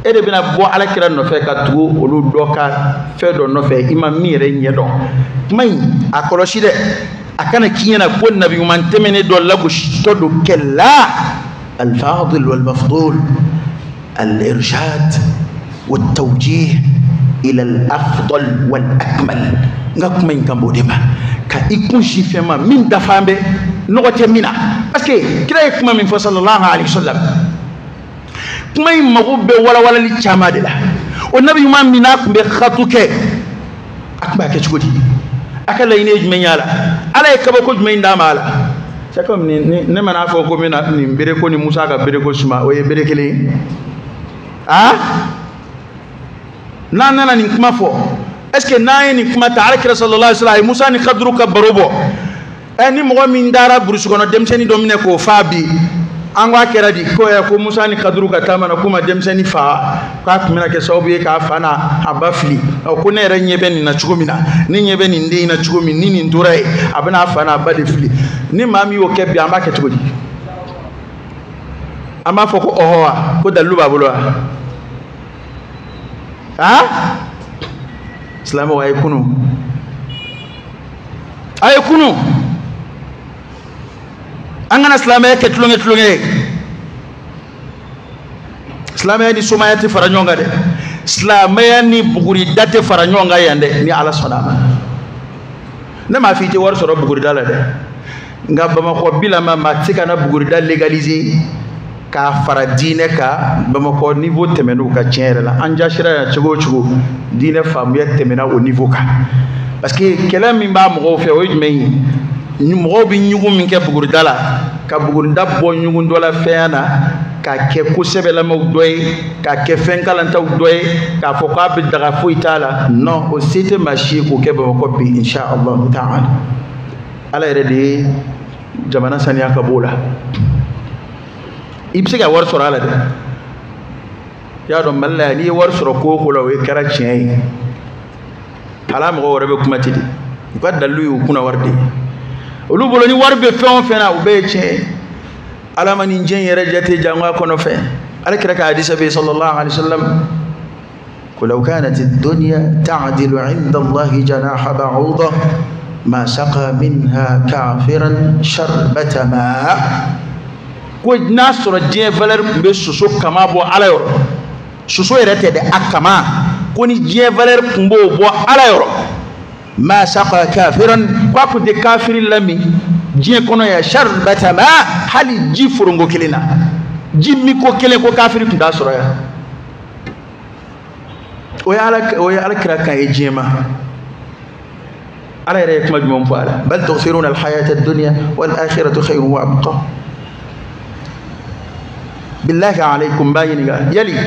إذا بنا بوا على كرا نفع كتو ولو دوكا فدو نفع إمام ميرين يدو مين أكلاشي ده أكان كينا كون نبي من تمني دولا بوش تدو كلا الفاضل والمفضول الإرشاد والتوجيه إلى الأفضل والأكمل نقوم من كمبودما كيكون شيفما من دفامbe نوتي منا parce que kira kuma min fa sallallahu alaihi wasallam kuma magube wala li chama de la o nabi ma mina kumbe khatuke akba ke chugodi akala ine jmenyala ala e kaba ko jmenda mala c'est comme ne mana fo ko mina ni bere ko ni Musa ka bere ko suma o ye bere kele nana ni kuma fo est-ce que naye ni kuma ta alakira sallallahu alaihi wasallam Musa ni khadru ka barobo ni mo min dara burusu kono demseni domine ko fabi angwa kera di ko ya ko Musa ni khadru ka tamana kuma demseni fa ka kumina ke sawu ka fana abafli ko ne ran yebe ni na chugomina ni yebe ni ndi na chugomi ni ni ndurai abana fana bade fili ni mami o kebi amba ke chugodi ama foko ohoa ko dalu babulo islamu wa ayekunu angana islamu ke tulunge islamu ni somayati faranyonga de islamu ni buguri date faranyonga yande ni ala sonama ne ma fiti war soro buguri dala de ngaba ko bilama matika na buguri dal legaliser ka fara dine ka bamako niveau temenu ka tiere la anja shira ya chugo dine famu ya temena au niveau ka parce que kela min ba mo fe o jmei ni mo bi nyugo min ke buguri dala ka buguri dabbo nyugo dola feana ka ke ko sebela mo doy ka ke fenkala taw doy ka fo ka bi daga fo itala non o site machi ko ke bamako bi insha Allah ta'ala ala rede jamana saniya kabula ibsiga war soro ala de ya do malla ni war soro ko ko lawe kara chien ala mo wore be kuma tidi ko dalu yu kuna warde olu bolo ni warbe fon fena u be chien ala man njen yere jate jangwa kono fe ala kira ka hadisa be sallallahu alaihi wasallam ko law kanat ad-dunya ta'dilu 'inda Allah janaha ba'udha ma saqa minha kafiran sharbata ma ko nasoro die valeur be soso kama bo ala yoro soso yerete de akama ko ni die valeur kumbo bo ala yoro ma saqa kafiran kwa ko de kafirin lami die kono ya sharbata ma hali ji furungo kelina jimmi ko kele ko kafiri tunda soro ya o ya ala kira kan e jema ala yere kuma jumon fala bal tughfiruna al hayata ad-dunya wal akhiratu khayrun wa abqa بالله عليكم باينغا يلي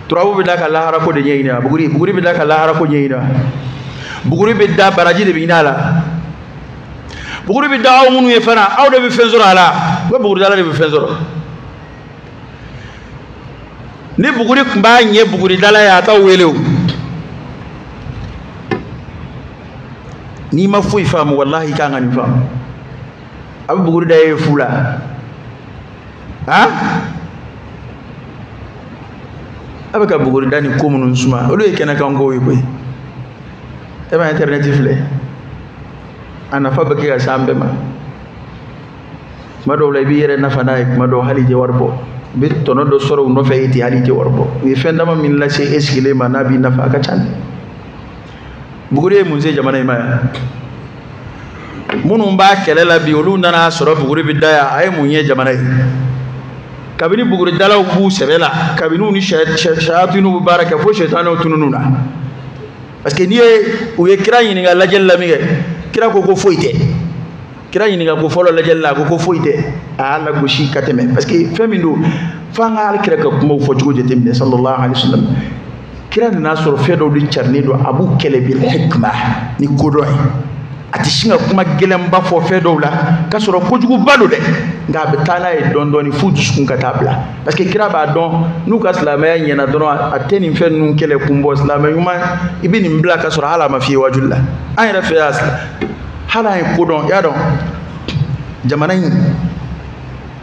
تراو بالله الله ركو دي نينا بغوري بالله الله ركو نينا buguri be da baraji de binala buguri be da aw munu ye fana aw de be fenzoro ala ko buguri dala de be fenzoro ni buguri kumba nye buguri dala ya ta welew ni ma fuy famu wallahi ka ngani famu abu buguri da ye fula ha abaka buguri dani ko munun suma olu e kena kan go yi boy e ba internet fle ana fa baki ga sambe ma mado lay bi yere nafa nay mado halije warbo bi tono do soro no fayiti halije warbo mi fendama min la ci eskile ma nabi nafa ka tan buguri mun se jamana ma munun ba kelela bi olu nana soro buguri bidaya ay munye jamana kabini buguri dalaw bu sebela kabini ni shayatinu baraka fo shaytanu tunununa parce que ni o ye kira yini ga lajel la mi kira ko foite kira yini ga ko folo lajel la ko foite ala goshi kateme parce que femindo fanga al kira ka kuma fo jogo jete mi sallallahu alaihi wasallam kira na soro fedo di charni do abu kele bil hikma ni kodo ati shinga kuma gelem ba fo fedo la ka soro ko jogo balo de nga betana e dondoni futu skun katabla parce que kira ba don nu ka islamaya nyena don ateni fen nun kele kumbo islamaya yuma ibini mbla ka soro hala ma fi wajulla ay rafi asla hala en kodon ya don jamanain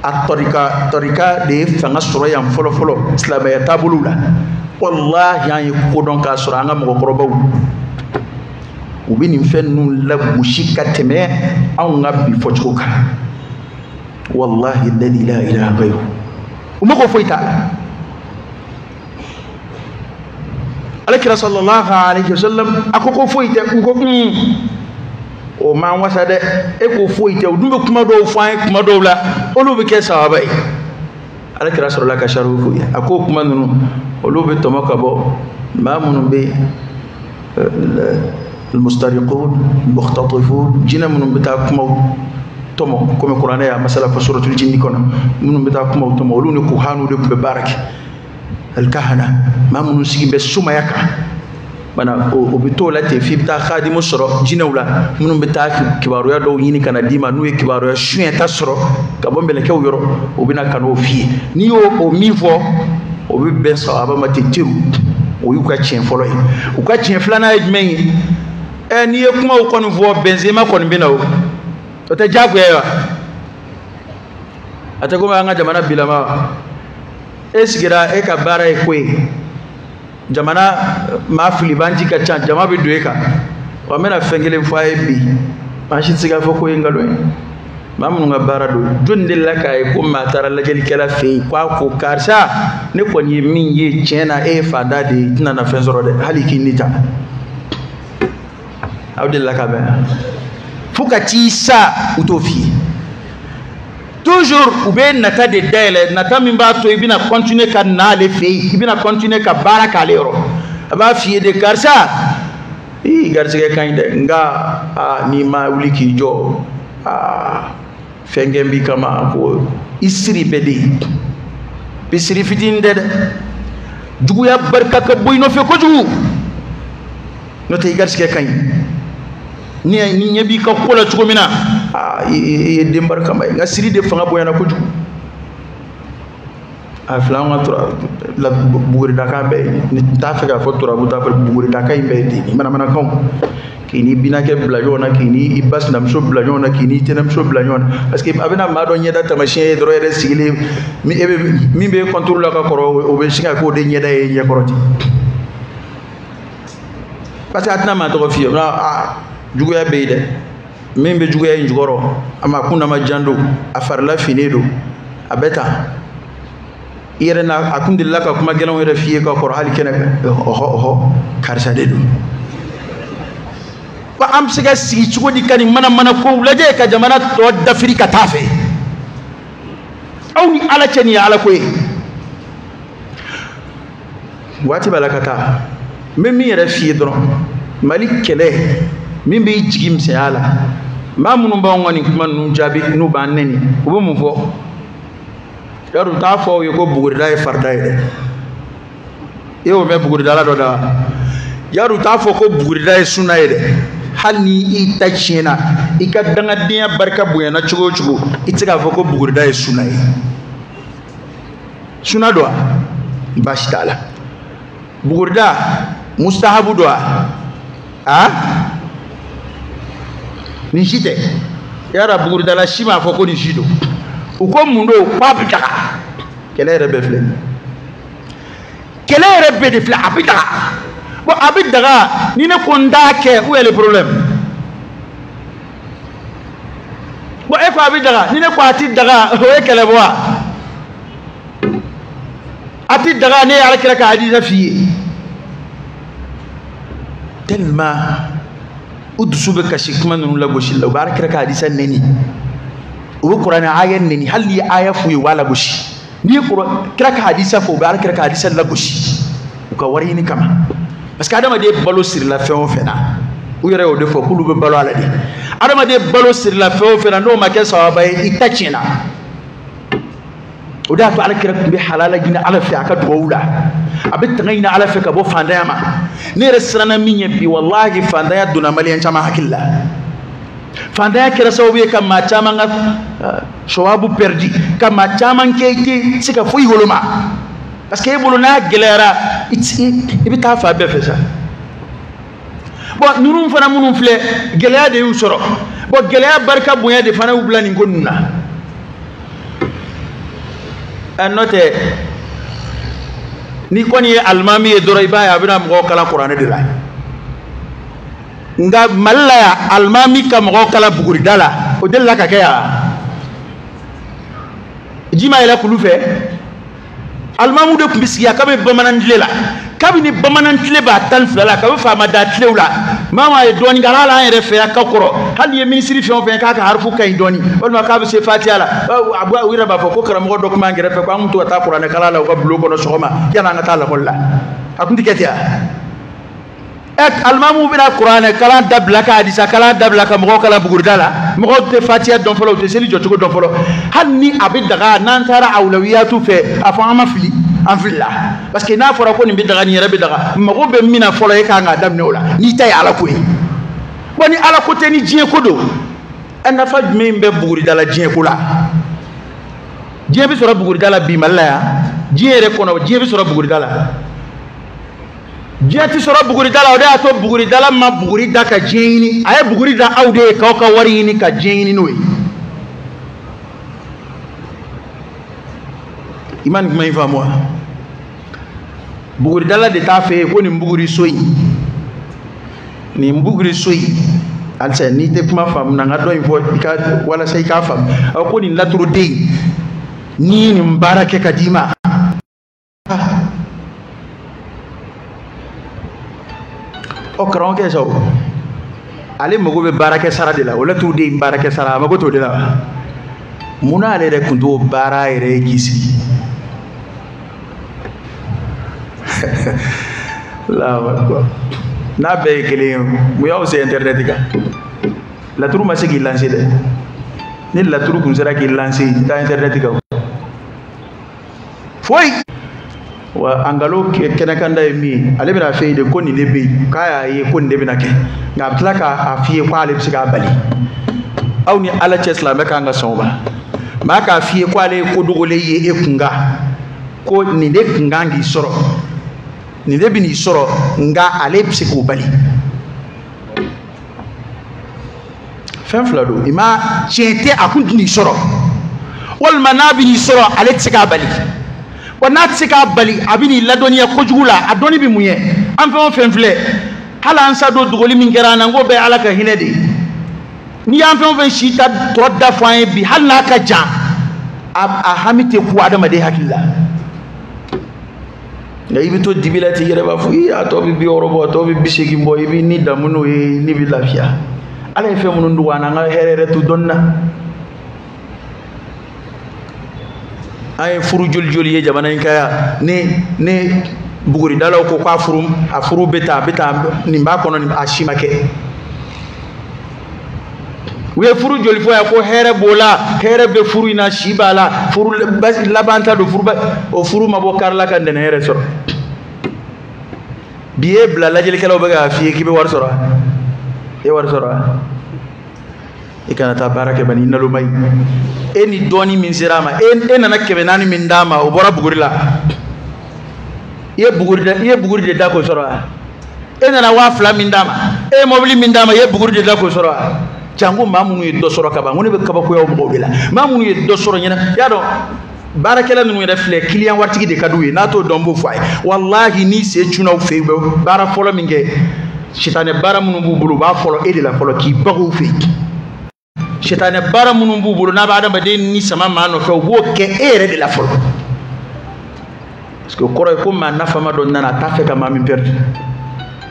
at-tariqa de fanga soro yam folo islamaya tabulula wallahi ay kodon ka soro anga mo korobaw ubini fen nun la bushika teme aw ngabi fochuka والله الذي لا إله غيره وما فويتا عليك رسول الله عليه وسلم أكو فويتا وما وسد أكو فويتا ودم كما دو فاين كما دو لا أولو بكسا أبي عليك رسول الله كشرو فويا أكو كما نو أولو بتوما كبو ما من بي المسترقون المختطفون جنا من بتاعكم tomo comme Qur'an ya masala fa suratul jinni kono munum beta kuma tomo lu ne ko hanu de be baraki al kahana mamun sigi be suma yaka bana o bito la te fi bita khadimu soro jinawla munum beta kibaru ya do yini kana dima nu e kibaru ya shuya ta soro ka bombe le kew yoro o bina kano fi ni o mi fo o be ben sahaba ma te tiru o yu ka chen folo yi o ka chen flana e men e ni e kuma o kono vo benzema kono bina o ote jagu ya ate ko nga jamana bilama esigira e ka bara e kwe jamana ma filibanji ka chan jama bi dueka wa mena fengele fwaye bi ma shi tsiga fo ko ngalo ma mun nga bara do jonde la kay ko ma tara la jeli kala fe kwa ko karsa ne ko ni min ye chena e fada de tina na fenzoro de haliki nita awdilla ka ba fuka tisa utofi toujours ube nata de dele nata mimba to ibina continuer ka na le fe ibina continuer ka baraka lero aba fiye de karsa garsiga kande nga ni ma wuliki jo fengembi kama ko isri bedi bisri fitinde jugu ya barka ka boyno fe ko jugu no tay garsiga kande ni nyebi ka kola chuko mina e dembar kamba nga siri de fanga boyana ko jugu aflanga tura la buguri daka be ni tafika fo tura buta fa buguri daka imbe di mana kan kini binake blajona kini ibas nam so blajona kini tenam so blajona parce que abena ma do nyeda tamachien do re sigili mi be contrôle la ka koro o be singa ko de nyeda e nyakoroti parce que atna ma to fi jugo ya beide membe jugo ya njugoro ama kuna majando afarla finedo abeta irena akundilla ka kuma gelon ere fiye ka kor hal kene oho karsa dedu ba am siga sigi jugo dikani mana ko laje ka jamana to dafiri ka tafe awni ala cheni ala koy wati balakata memmi ere fiye don malik kele min be jigim se ala ma munun ba ngoni kuma nu jabi nu ba neni ko mu fo yaru ta fo yo ko buguri dai farda ide yo me buguri dala do da yaru ta fo ko bugurida e sunna yede hal ni i ta chena i ka danga diya barka buya na chugo chugo itiga fo ko bugurida e sunna yi sunna do bashi taala bugurida mustahabu do ni shite yara bugurida la shima fo ko ni shido uko mundo papita kele rebe fle kele rebe de fle apita bon abida ni ne konda ke où est le problème bon e ko abida ni ne ko ati daga o e kele bo ati daga ne ala kira ka hadisa fi tellement udsu be kashikman nun la goshi la bar kira ka hadisa neni o qur'an ayan neni hal li aya fu wala goshi ni qur'an kira ka hadisa fo bar kira ka hadisa la goshi ko wari ni kama parce que adama de balo sur la fin fena ou yere o defo kulu be balo ala de adama de balo sur la fin fena no ma ke sawaba itachina o da to ala kira be halala gina ala fi aka dowula abit ngayna ala fi ka bo fandama ne resrana minye bi wallahi fandaya duna maliyan chama hakilla fandaya kira sawabe kam ma chama nga shawabu perdi kam ma chama ke sika fuyi holoma parce que bolo na gelera ibi ta fa be fesa bon nunun fana munun fle gelaya de usoro bon gelaya barka bunya de fana ublani ngonna anote ni koni almami e doray baya bina mo kala qur'ane de la nga mallaya almami kam mo kala buguri dala o della ka kaya jima ila kulufe almamu de kumbisiya kabe bamanan lela kabini bamanan tleba tan flala kabe fama da tlewla mama e doni galala en refe akakoro hal ye ministry fi on fe ka harfu kay doni wala kabe se fatiala abu wira ba ko kara mo document ngere fe ko amuntu ta qur'an kala la ko blogo no sokoma yana ngata la kolla akundi ketia ek almamu bina qur'an kala dabla ka hadisa kala dabla ka mo kala bugurdala mo te fatia don folo te seli jotugo don folo hanni abidaga nan tara awlawiyatu fe afama fili en villa parce que na fora ko ni bidaga ni rabi daga mo be mina folo e ka nga damne wala ni tay ala ko boni ala ko te ni jien ko do en na faj me be bugurdala jien ko la jien bi sura bugurdala bi malaya jien re ko no jien bi sura bugurdala jeti soro buguri dala ode ato buguri dala ma buguri da ka jeni ay buguri da awde ka ka wari ni ka jeni noy iman may fa mo buguri dala de ta fe ko ni buguri soyi ni buguri soyi alsa ni te kuma fam na nga doy fo ka wala say ka fam ko ni latru de ni mbarake kadima o karon ke so ale mogo be barake sara de la wala tu de barake sara mago to de la muna ale de kunto bara ere gisi la wa na be kele mu yaw se internet ka la turu ma se ki lancer de ni la turu kun sera ki lancer ta internet ka foi wa angalo kena kanda mi ale bina fe de ko ni lebe kaya ye ko ni bina ke nga atlaka afie kwa ale bisika bali aw ni ala chesla me kanga sonba ma ka afie kwa ale ko dugole ye ekunga ko ni de kunga ngi soro ni de bini soro nga ale bisika bali fen flado ima chete akundi ni soro wal manabi ni soro ale tsika bali wana tsika bali abini ladoniya kojugula adoni bi munye am fe on fle hala ansa do dugoli min gerana ngo be alaka hinede ni am fe on shita to da fay bi hal na ka ja a hamite ku adama de hakilla ngai to dibilati yere ba fu ya to bi orobo to bi bisegi mbo ibi ni damuno e ni bi lafia ala fe mun ndu wana nga herere tu donna ay furu jol ye jamana kaya ne buguri dalaw ko kwa furu beta ni mba kono ni ashima ke we furu jol fo ya ko here bola here be furu ina shibala furu labanta do furu o furu mabo karla kan den here so biye bla lajel kala baga fi ki be war sora e war sora e kana ta barake bani nalu may eni doni min sirama en nana kebe nani min dama o bora bugurila ye buguride da ko sora en nana wa fla min dama e mobili min dama ye buguride da ko sora jango mamunu ye do soro kaba ngone be kaba ko yaw mo bila mamunu ye do soro nyina ya do barakela nu refle client wartigi de kadouye nato dombo fay wallahi ni se tuna fe bara folo minge shitane bara munu bubulu ba folo edi la folo ki bagu fe shitane bara munu bubulu na ba adama de ni sama mano fe bo ke ere de la folo parce que koro ko ma na fama don nana ta fe ka ma mi perdre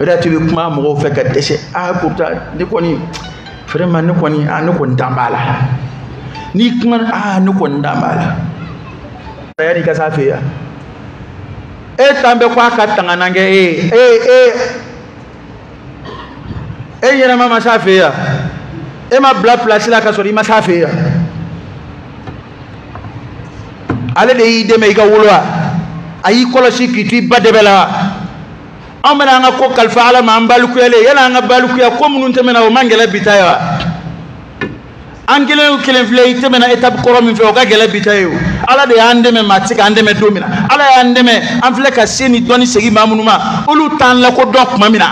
eda tu kuma mo fe ka déchet pourtant ni koni vraiment ni koni ni kon tambala ni kuma ni kon tambala yani ka safiya tambe kwa katanga nange yena mama safiya ma bla place la ka sori ma safiya ale de ide me ga wulwa ayi kolosi kitu badebela amana nga ko kalfa ala ma ambalu ko ele yana nga balu ko ya ko munun temena o mangela bitaya angele kelen flei temena etab koro min fe o ga gele bitayo ala de ande me matika ande me domina ala ande me an fle ka seni doni segi mamunuma olu tan la ko dok mamina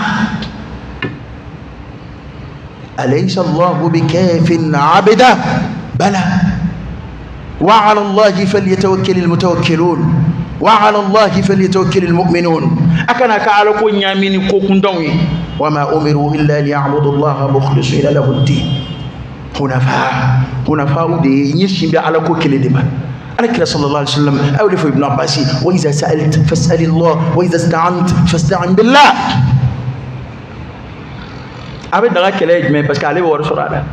alaysa allah bikafin abida bala wa ala allah falyatawakkal almutawakkilun wa ala allah falyatawakkal almu'minun akana ka ala ko nyamini ko kundawi wama umiru illa liya'budu allah mukhlisina lahu ad-din hunafa de nyishimbe ala ko keledema alakira sallallahu alaihi wasallam awlifu ibn abbas wa idha sa'alta fas'al allah wa idha ista'anta fasta'in billah abe daga kele mais parce que ale wor sorada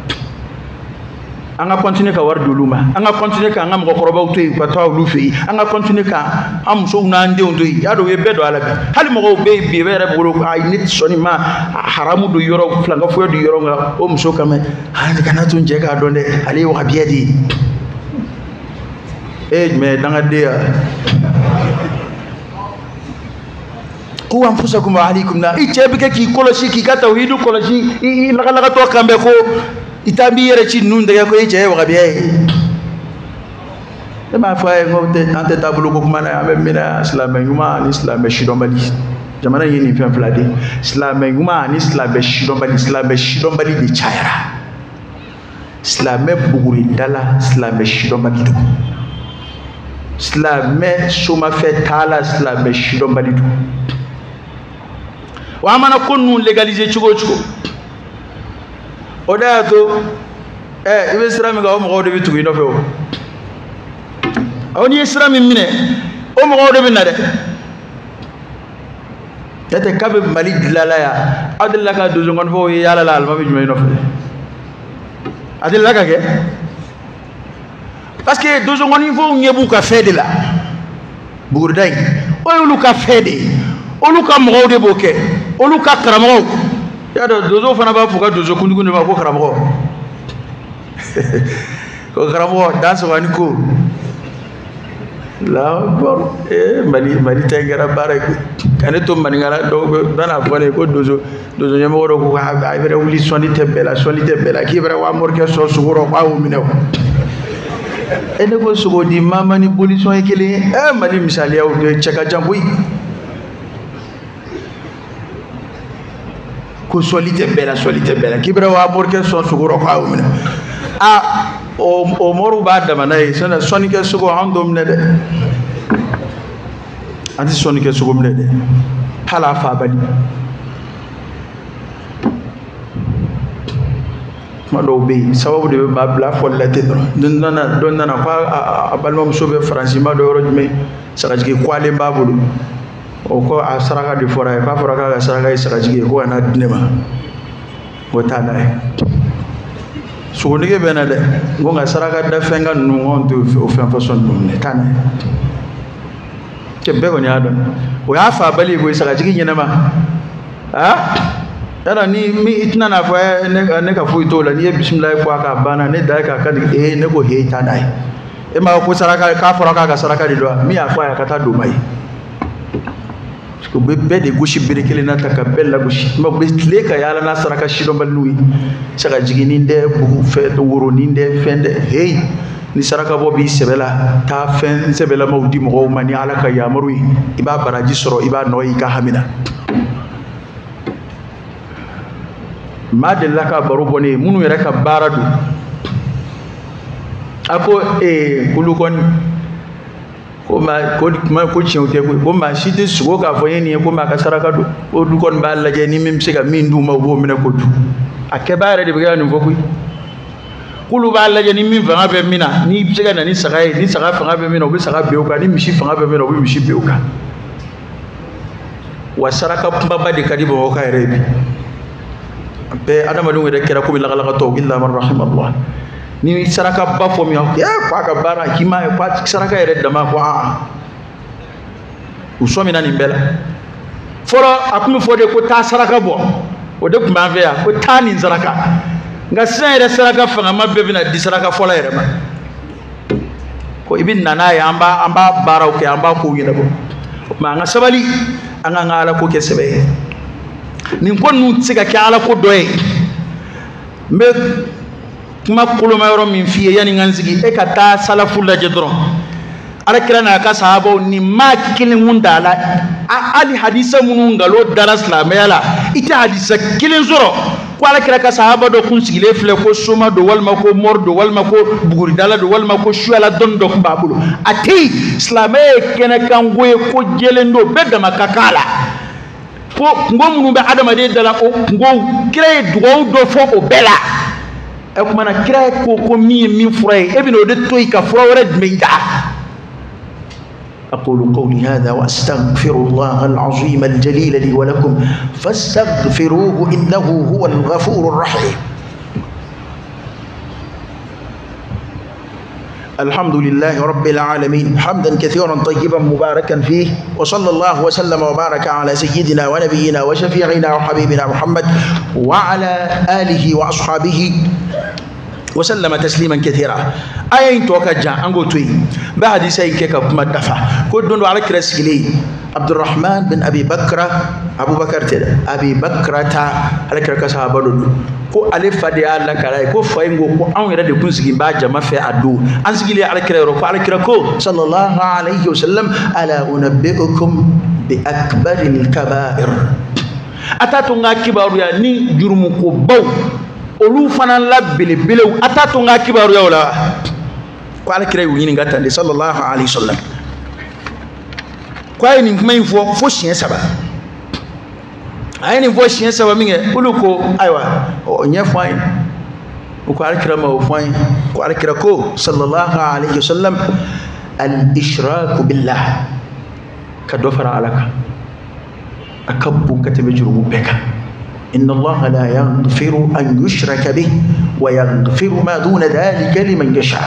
anga continuer ka war duluma anga continuer ka ngam ko koroba utoy ko taw lu fi anga continuer ka am so na ande ondoy ya do we bedo ala be hali mo be be were bolo ay nit soni ma haramu do yoro flanga fo do yoro nga o mso kame hande kana tun je ka donde ali wa biedi me danga de ku anfusakum wa alaykum na ichebe ki koloshi ki ka tawhidu koloshi la to kambe ko itambi yere ci nun daga ko yece wa biye ma fa ngote ante tabulu ko kuma na amina islam yuma ni islam shidombali jamana yini fi flade islam yuma ni islam shidombali bi chaira islam buguri dala islam shidombali do islam suma fe tala islam shidombali do wa mana konu legaliser chugo oda to ibe islam ga o mo do bitu ino fe o oni islam mine o mo do bi na de tete kabe mali dilala ya adilla ka do ngon fo yala la ma bi jumay no fe adilla ka ke parce que do ngon fo nyebu ka fede la bugur day o lu ka fede o lu ka mo de boke o lu ka karamo ya dozo fana ba fuka dozo kundukundu ma ko karamo ko karamo danse wani ko la bor mali tengara bare kane to mani ngara do dana fone ko dozo nyamo ro ko ay bere wuli soni tebela ki bere wa morke so suguro kwa o minew ene ko sugo di mama ni polition e kele mali misali ya o cheka jamboy ko solite bela kibra wa borke so suguro ko umina o moru ba da manay sana sonike sugo handom ne de anti sonike sugo ne de hala fa bali malo be sababu de ba bla follate don nana fa abalmam sobe francima do rojme sakajike kwale babulu o ko a saraka di fora fa fora ka saraka isa jige ko na dinema wota na so nige bena de ngonga saraka da fenga nu on to o fen façon nu ne tana ke be ko nyaado o ya fa bali ko isa jige nyina ma dara ni mi itna na fa ne ka fu to la ni bismillah ko aka bana ne da ka ka ne ko he ta dai ma ko saraka ka fora ka saraka di do mi afa ya kata do mai ko be de goshi berekele na ta ka bella goshi ma be le ka yala na saraka shido balui saka jigini de bu fe to woro ni de fende hey ni saraka bo bi sebela ta fen sebela mawdi mo mani ala ka yamaru iba baraji soro iba noyi ka hamina ma de la ka baro boni munu yere ka baradu ako kulukon ko ma ko chiute ko ma shite sugo ka foye ni ko ma ka saraka do o du kon ba la je ni mim sega min du ma bo mina ko du akebare de biga ni fokuy kulu ba la je ni min fanga be mina ni sega na ni saga fanga be mina o bi saga be o ka ni mishi fanga be mina o bi mishi be o ka wa saraka pamba de kadi bo ka rebi be adama dum de kera ko bi la to illa man rahimallah ni saraka ba fo mi kwa ka bara kima kwa saraka ere dama kwa usomi na ni bela foro akumi fo de ko ta saraka bo o de kuma ve ya ko ta ni saraka nga sina ere saraka fanga mabbe bina di saraka fola ere ma ko ibin nana ya amba bara o ke amba ko yina bo ma nga sabali anga ngala ko ke sebe ni ko nu tsiga ke ala ko doye me kuma kuluma yoro min fiye yani nganzigi e kata salafu la jedron ala kirana ka sahabo ni ma kilin mundala ali hadisa munun galo daras la mela ita hadisa kilin zoro ko ala kira ka sahaba do kun sigile fle ko soma do walma ko mordo walma ko buguri dala do walma ko shuala don do babulo ati islamé kena kan goye ko jelendo bedda makakala ko ngomunu be adama de dala o ngo kire do fo o bela أكمنا كراك وكمية من فراي ابن ودتوي كفرا ورد ميدا أقول قولي هذا وأستغفر الله العظيم الجليل لي ولكم فاستغفروه إنه هو الغفور الرحيم الحمد لله رب العالمين حمدا كثيرا طيبا مباركا فيه وصلى الله وسلم وبارك على سيدنا ونبينا وشفيعنا وحبيبنا محمد وعلى آله وأصحابه وسلم تسليما كثيرا أين توكجا أنغو توي بعد سيكك مدفع كدون على كرسيلي عبد الرحمن بن أبي بكر أبو بكر أبي بكر على كركسها بدو ko ale fade alla kala ko fayingo ko an yere de kunsigi ba jama fe adu an sigile ala kirero ko ala kirako sallallahu alayhi wasallam ala unabbiukum bi akbaril kaba'ir atatu nga kibaru ya ni jurumu ko baw olu fanan la belebelew atatu nga kibaru ya wala ko ala kirero yini ngatande sallallahu alayhi wasallam ko ay ni may fo chien saba ayini vo chien sawa minge uluko aywa o nyefai ko alkira ma o fai ko alkira ko sallallahu alayhi wasallam al ishrak billah ka dofara alaka akabbu katabe jurubu beka inna allaha la yaghfiru an yushraka bih wa yaghfiru ma duna dhalika liman yasha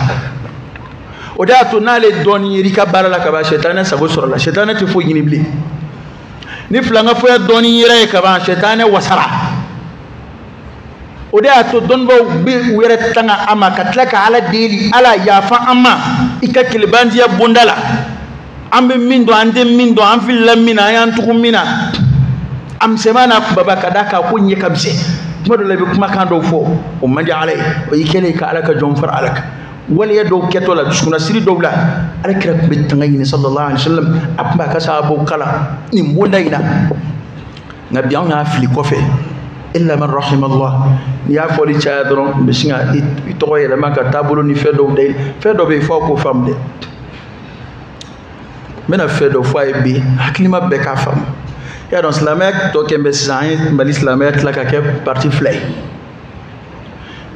odatu nale doni rika barala ka ba shaytan sabo sura la shaytan ti fo yini bli ni flanga fo doni yire ka ba shetane wasara ode ato donbo bi were tanga ama katlaka ala deli ala yafa ama ikakil bandiya bundala ambe mindo ande mindo am fil lamina yan tukumina am semana baba kadaka ko nye kabse modo labi kuma kando fo o manja alay o yikele ka alaka jomfar alaka wala ya do ketola suna siri dowla ala kira be tangayni sallallahu alaihi wasallam abba ka sabo kala ni mbondaina nabi on ha fili kofe illa man rahimallah ya foli chaadron be singa ito yele maka tabulo ni fedo dey fedo be fo ko famde mena fedo fo ay bi haklima be ka fam ya don islamek to kembe sain bal islamek la ka ke parti flay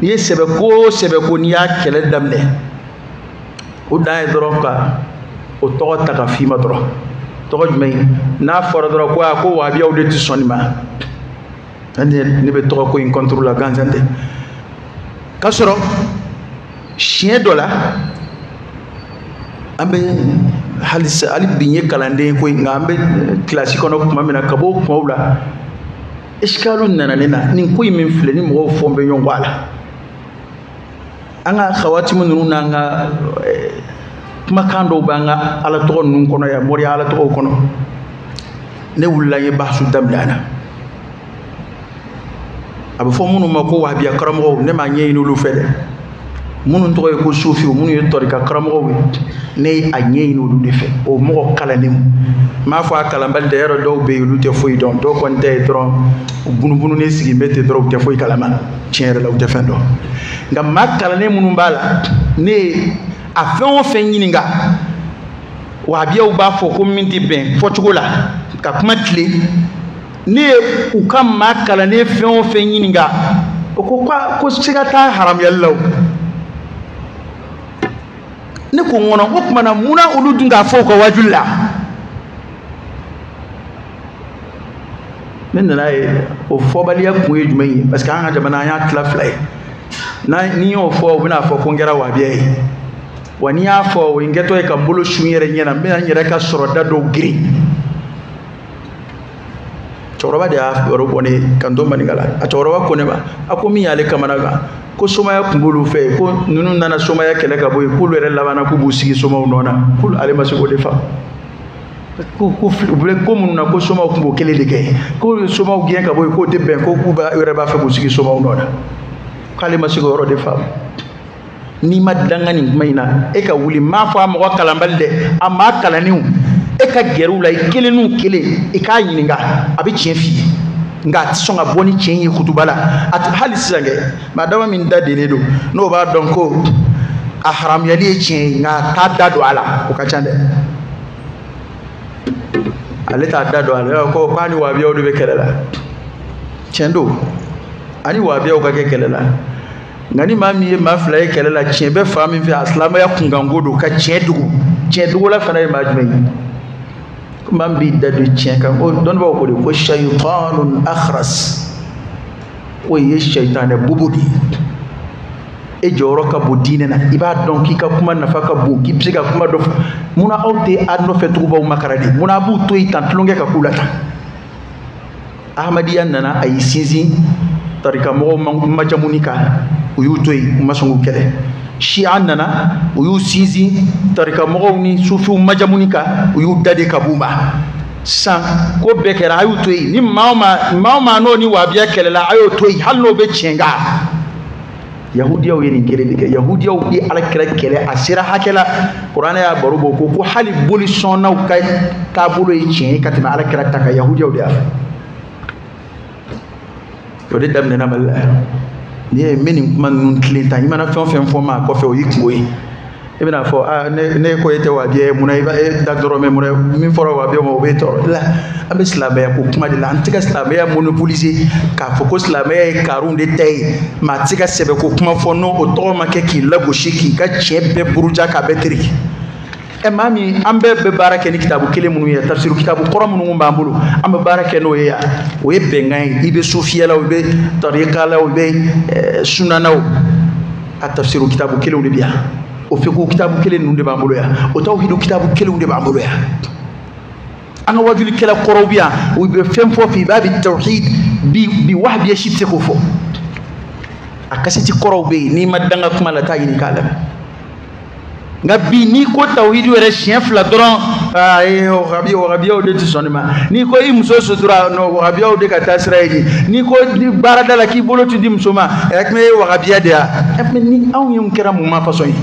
ni sebe ko ni ya kele damle o dai droka o to ta ka fi ma dro to jmay na foro dro ko wa biya o de ti sonima ni be to ko in contrôle la ganzante kasoro chien dola ambe halisa ali binye kalande ko ngambe classique no kuma mena kabo ko wala iskalun nana ni ko min fle ni mo fombe nyongwala anga khawati mun nuna nga kuma kando banga ala to nun kono ya mori ala to kono ne wulila ye bahsu damlana abu fo munu mako wahabiya karamo ne ma nyeyinu lu fede munu to ko sufi munu ye torika karamo ne a nyeyinu lu defe o mo kalanim ma fa kalambal de yero do be lu te foyi don do kon te dron bunu ne sigi mete dro te foyi kalama tiere la u defendo ngam ma kalane munu bala ne a fen o fen yininga wahabiya u ba fo ko minti ben fo chugola ka kuma tile ne u kam ma kalane fen o fen yininga ko sigata haram yallaw ne ko ngona ko kuma na muna ulu dunga fo ko wajulla men na o fo baliya ko e jumai parce que an jamana ya tla fly na ni o fo bina fo ko ngera wahabiya yi wani ya fo wingeto e kambolo shunyere nyena me nyere ka soroda do gri choroba de afro bone kando maningala a choroba ko ne ba akomi yale kamana ga ko somaya kumbulu fe ko nunu nana somaya kele ka boy kulu re labana ko busigi soma unona kul ale masiko defa ko bule ko mununa ko soma kumbo kele de kay ko soma gien ka boy ko debben ko kuba re ba fe busigi soma unona kale masiko ro defa ni madangani mayna e ka wuli ma fa mo kalambalde amma kalaniu e ka gerula kelenu kele e ka yininga abi chiefi nga tsonga boni chenyi khutubala at halisange madama min dadene do no ba donc a haram yali chen nga ta dado ala ko kachande ale ta dado ala ko kwani wa biyo do be kelela chendo ani wa biyo ka ke kelela ngani mami e mafla e kelela chen be fami fi aslama ya kungangodo ka chedugo la fana e majme man bi dadu chen kan o don ba ko de ko shaytanun akhras o ye shaytan e bubudi e joro ka budine na iba don ki ka kuma na faka bu ki psika kuma do muna auté adno fetu ba makaradi muna bu to itan tlonge ka kulata ahmadiyan nana ay sinzi tarika mo majamunika uyu toy masongu kele Shia nana uyu sinzi tarika mɔgɔw ni sufiw majamunika uyu dade kabuma san ko bekera ayu toyi ni mauma no ni wabiya kelela ayo toyi hal no be chenga yahudiyaw yeri kele de yahudiyaw bi alakira kele asira hakela qur'ana ya barubo ko hali boli sonnaw kay tabulo yi chen katima alakira taka yahudiyaw de af to de damne na mala ni meni man clinton imana fen foma ko fe o yikmoyi ibina fo ne ko yete wabiye muna iba dagdoro me muna min foro wabiye mo be to la abe islamaya ko kuma de la antika islamaya monopoliser ka fo ko islamaya karun de tay ma tika sebe ko kuma fo no o to ma ke ki lago shiki ka chebe buruja ka betri e mami ambe be barake ni kitabu kele munu ya tafsiru kitabu qura munu mbambulu ambe barake no ya o ye bengai ibe sufiya la o be tariqa la o be sunana o atafsiru kitabu kele o biya o fiqhu kitabu kele nunde bambulu ya o tawhidu kitabu kele nunde bambulu ya ana wajuli kala qorobiya o be fem fo fi babi tawhid bi wahbi yashit ko fo akasiti qorobe ni madanga kuma la tayini kala ngabi ni ko tawhid were chien fla dron ay o rabiyo de tisonima ni ko imso sutura no rabiyo de katasraidi ni ko di barada la ki bolotu dim soma ek me o rabiya dia ek me ni aw yum keramu ma façon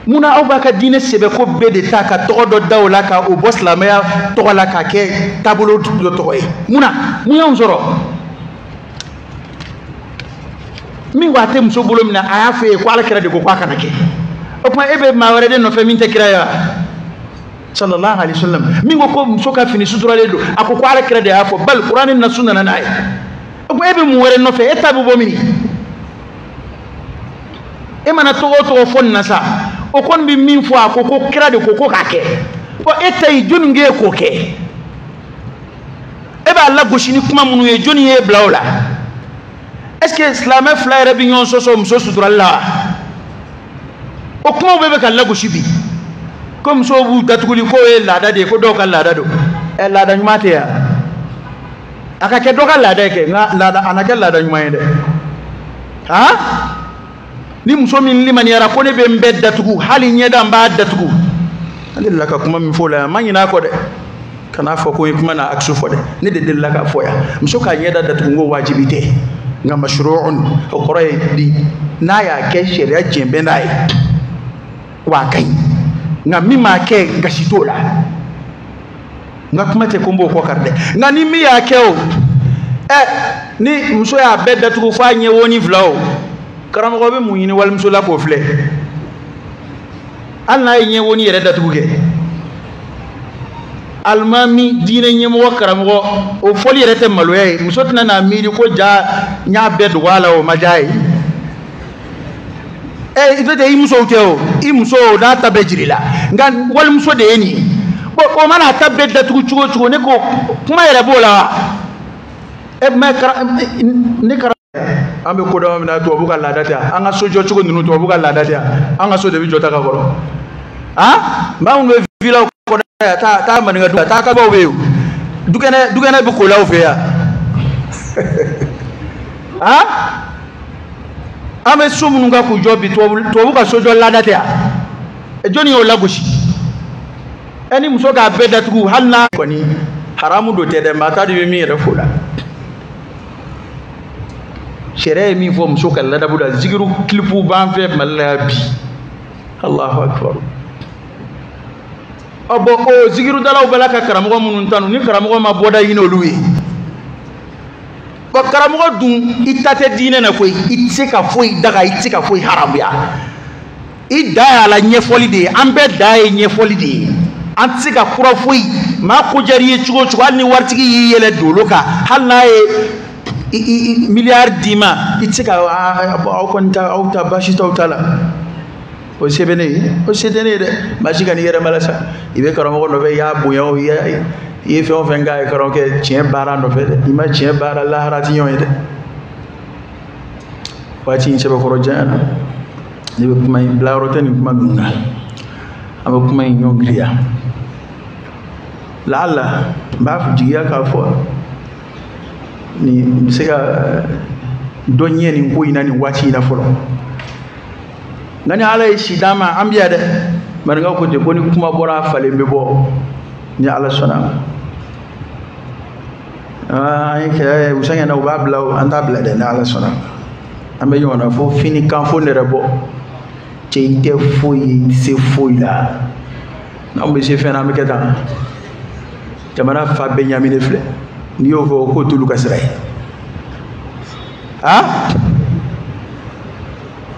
muna aw baka dine sebe ko bede taka todo dawla ka o boss la meya to la ka ke tabolo do to e muna mu yam zoro mi wate mso bolo mina ayafe ko ala kira de ko kana ke o kuma ebe ma wore de no fe min te kira ya sallallahu alaihi wasallam mi ko mso ka fini sutura le do akko ko ala kira de afo bal qur'an na sunna na nay o kuma ebe mu wore no fe etabu bo mini e mana to fon na sa o kon bi min fo akko ko kira de ko ka ke o etay jonu nge ko ke e ba la goshini kuma munu e joni e blawla est-ce que islam flaire bi nyon so mso sutura la o kuma bebe ka lago shibi comme so bu datuguli ko e lada de ko do ka lada do e lada nyumate ya aka ke do ka lada ke nga lada anaka lada nyumayende ha ni mso min limani yara ko ne be mbedda tugu hali nyeda mba datugu alilla ka kuma mi fola manyina ko de kana fɔ ko kuma na aksu fɔ dɛ ne de delila ka fɔ ya muso ka ɲɛda datugu ngo wajibi tɛ nka mashru'un o kɔrɔ ye di n'a y'a kɛ sariya jɛnbɛn n'a ye wa a ka ɲi nka min m'a kɛ gasi t'o la nka kuma tɛ ko n b'o kɔ kari dɛ nka ni min y'a kɛ o ni muso y'a bɛɛ datugu f'a ɲɛ wolonwula o karamɔgɔ bɛ mun ɲini walimuso la k'o filɛ hali n'a ye ɲɛ wolonwula yɛrɛ datugu kɛ alimami diinɛ ɲɛmɔgɔ karamɔgɔ o fɔli yɛrɛ tɛ maloya ye muso tɛna n'a miiri ko ja n y'a bɛɛ dogo a la o ma diya ye i tɛ i musow tɛ o i muso n'a ta bɛɛ jiri la nka walimuso de ye nin ye bon o mana ta bɛɛ datugu cogo o cogo ne ko kuma yɛrɛ b'o la wa ne karamɔgɔ an bɛ ko dama min na tubabu ka laada tɛ an ka so jɔ cogo ninnu tubabu ka laada tɛ an ka so de bɛ jɔ ta ka kɔrɔ maa minnu bɛ vilaw kɔnɔ taa maninka du taa kabaw bɛ yen dukɛnɛ bɛ kolaw fɛ yan an bɛ so minnu ka k'u jɔ bi tubabu ka so jɔ laada tɛ yan jɔnni y'o lagosi ni muso k'a bɛɛ datugu hali n'a kɔni haramu do tɛ dɛ maa ta de bɛ min yɛrɛ fo la sariya ye min fɔ muso ka ladabu la zikiru kilipu b'an fɛ Mali la yan bi Allahu akbar bon o zikiru dalaw bɛɛ la ka karamɔgɔ minnu tanu ni karamɔgɔ ma bɔda ɲini olu ye bon karamɔgɔ dun i ta tɛ diinɛ na koyi i tɛ se ka foyi daga i tɛ se ka foyi haramuya i da y'a la ɲɛfɔli de ye an bɛɛ da ye ɲɛfɔli de ye an tɛ se ka kura foyi maa ko diyara i ye cogo o cogo hali ni waritigi y'i yɛlɛ dolo kan hali n'a ye miliyari d'i ma i tɛ se ka aw kɔni ta aw ta baasi t'aw ta la o se bɛ ne ye o se tɛ ne ye dɛ maa si ka n'i yɛrɛ mala sa i bɛ karamɔgɔ nɔfɛ i y'a bonya o i ye fɛn o fɛn k'a ye karamɔgɔkɛ tiɲɛ baara nɔfɛ dɛ i ma tiɲɛ baara lahara ti ɲɔgɔn ye dɛ waati in sɛbɛkɔrɔ janya na ne bɛ kuma in bila yɔrɔ tɛ nin kuma ninnu na an bɛ kuma in ɲɔn giriya laala n b'a jigiya k'a fɔ nin bɛ se ka dɔ ɲɛ nin ko in na nin waati in na fɔlɔ nka ni ala ye si d'an ma an bɛ yan dɛ maninkaw ko ten ko ni kuma bɔra a falen bɛ bɔ ni ala sɔnna an ye kɛ u sɛgɛnna u b'a bila an t'a bila dɛ ni ala sɔnna an bɛ ɲɔgɔn na fo fini kan fo nɛrɛ bɔ cɛ i tɛ foyi ye i tɛ se foyi la n'anw bɛ se fɛn na an bɛ kɛ tan jamana fa bɛɛ ɲaminen filɛ n'i y'o fɔ o k'o t'olu ka sira ye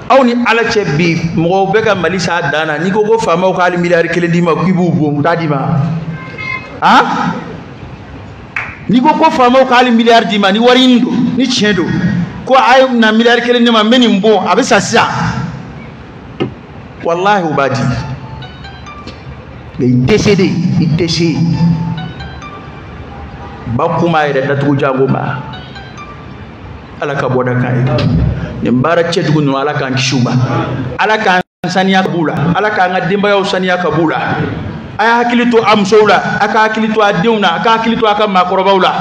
aw ni ala cɛ bi mɔgɔw bɛ ka Mali sa dan na n'i ko ko faamaw k'ale miliyari 1 d'i ma k'i b'u bon u t'a d'i ma n'i ko ko faamaw k'ale miliyari d'i ma ni wari ɲini don ni tiɲɛ don ko a ye na miliyari 1 di ma n bɛ nin bon a bɛ sa sisan walahi u b'a di i tɛ se de i tɛ se ba kuma yɛrɛ datugu jango ma ala ka bɔda kan ye nin baara cɛjugu ninnu ala k'an kisi u ma ala k'an saniya ka b'u la ala k'an ka denbayaw saniya ka b'u la a y'a hakili to a musow la a ka hakili to a denw na a ka hakili to a ka maakɔrɔbaw la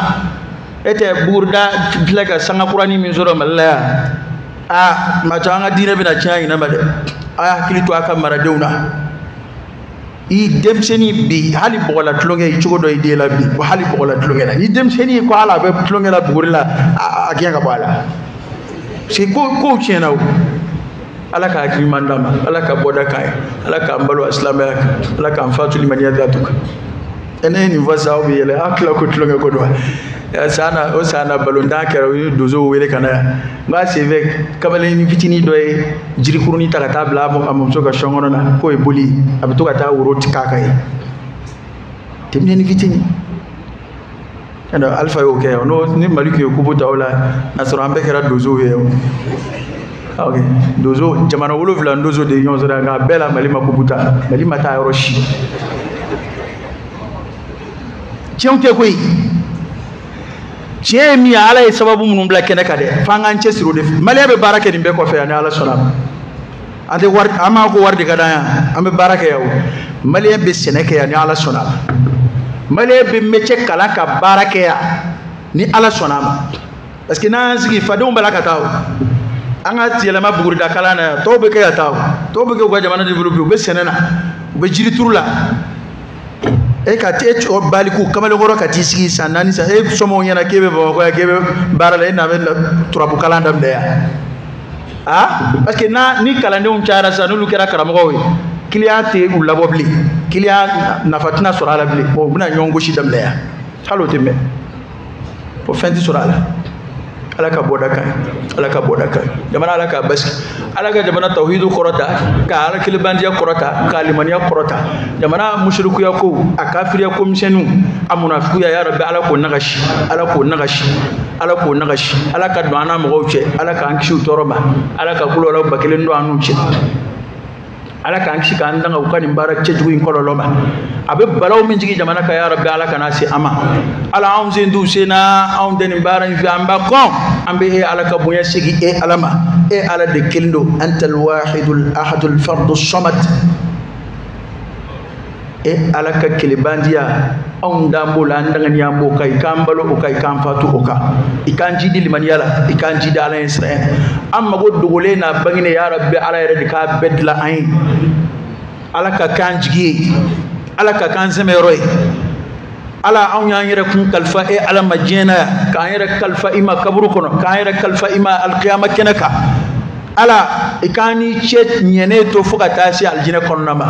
e tɛ Bugurida filɛ ka sangakurani min sɔrɔ Mali la yan maa caman an ka diinɛ bɛna tiɲɛ a ɲinɛ ma dɛ a y'a hakili to a ka maradenw na i denmisɛnnin bi hali bɔgɔla tulonkɛ cogo dɔ i den la bi hali bɔgɔla tulonkɛ la ni denmisɛnnin ko ala a bɛ tulonkɛ la Buguri la a gɛn ka bɔ a la parce que kow tiɲɛna o ala ka hakili ɲuman d'an ma ala ka bɔda k'an ye ala k'an balo silamɛya kan ala k'an fatu limaniya datu kan ne ye nin fɔ sa aw bɛ yɛlɛ aw tila ko tulonkɛ ko don o san na balontan kɛra u ye donsow wele ka na yan n b'a senfɛ kamalenin fitinin dɔ ye jirikurunin ta ka taa bila a muso ka sɔn kɔnɔ na k'o ye boli a bɛ to ka taa woro k'a kan ye denmisɛnnin fitinin Alpha y'o kɛ ni Mali tun ye kubu ta o la n'a sɔrɔ an bɛɛ kɛra donsow ye ok donso jamana 7 donso de ɲɔgɔn sɔrɔ nka bɛɛ la Mali ma kubu ta Mali ma taa yɔrɔ si tiɲɛw tɛ koyi tiɲɛ ye min ye ala ye sababu minnu bila kɛnɛ kan dɛ f'an k'an cɛsiri o de fɛ Maliyɛn bɛ baara kɛ nin bɛɛ kɔfɛ yan ni ala sɔnna an tɛ wari an m'a ko wari de ka d'an yan an bɛ baara kɛ yan o Maliyɛn bɛ sɛnɛ kɛ yan ni ala sɔnna Maliyɛn bɛ métier kalan ka baara kɛ yan ni ala sɔnna ma parce que n'an y'an sigi fadenw b'a la ka taa o an ka yɛlɛma Bugurida kalan na yan tɔw bɛ kɛ ka taa o tɔw bɛ kɛ u ka jamana développer u bɛ sɛnɛ na u bɛ jiri turu la e ka te baliku kamale goro ka ti sigi sanani sa e somo nyana kebe ba ko kebe barale na ben turabu kalanda mdeya parce que na ni kalande on cara sa nulu kera karamo we client te u labobli client na fatina sura la bli o buna nyongo shi damleya halo temme po fendi sura la alaka bodaka jamana alaka bas alaka jamana tauhidu korota ka ala kilbandiya korota ka limaniya korota jamana mushriku ya ko akafir ya ko mishenu amunafiku ya rabbi ala ko nagashi alaka dwana mo gowche alaka ankishi toroba alaka kulola bakelen do anuche alaka ankishi ka andanga ukani mbara cheju in kololoba abe balaw min jigi jamana ka ya rabbi alaka nasi ama ala on zindu sena on den mbara fi amba kon ambe e alaka bunya sigi e alama e ala de kendo antal wahidul ahadul fardus samad e alaka kilibandia on dambola andanga nyambo kay kambalo o kay kamfatu o ka ikanji di liman yala ikanji da ala israel amma godugole na bangine ya rabbi ala yare ka bedla ain alaka kanjigi alaka kanzeme roy ala an yanyere kun kalfa e ala majena ka yere kalfa ima kaburu kono ka yere kalfa ima alqiyama kenaka ala ikani chet nyene to fuka tasi aljina kono nama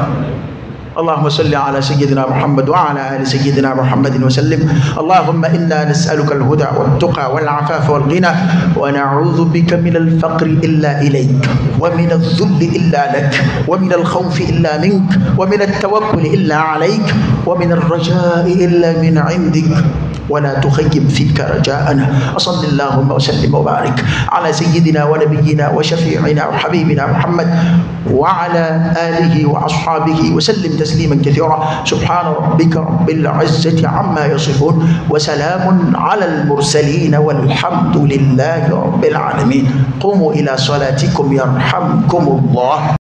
اللهم صل على سيدنا محمد وعلى آل سيدنا محمد وسلم اللهم إنا نسألك الهدى والتقى والعفاف والغنى ونعوذ بك من الفقر إلا إليك ومن الذل إلا لك ومن الخوف إلا منك ومن التوكل إلا عليك ومن الرجاء إلا من عندك ولا تخيب فيك رجاءنا وصل اللهم وسلم وبارك على سيدنا ونبينا وشفيعنا وحبيبنا محمد وعلى آله وأصحابه وسلم تسليما كثيرا سبحان ربك رب العزة عما يصفون وسلام على المرسلين والحمد لله رب العالمين قوموا إلى صلاتكم يرحمكم الله.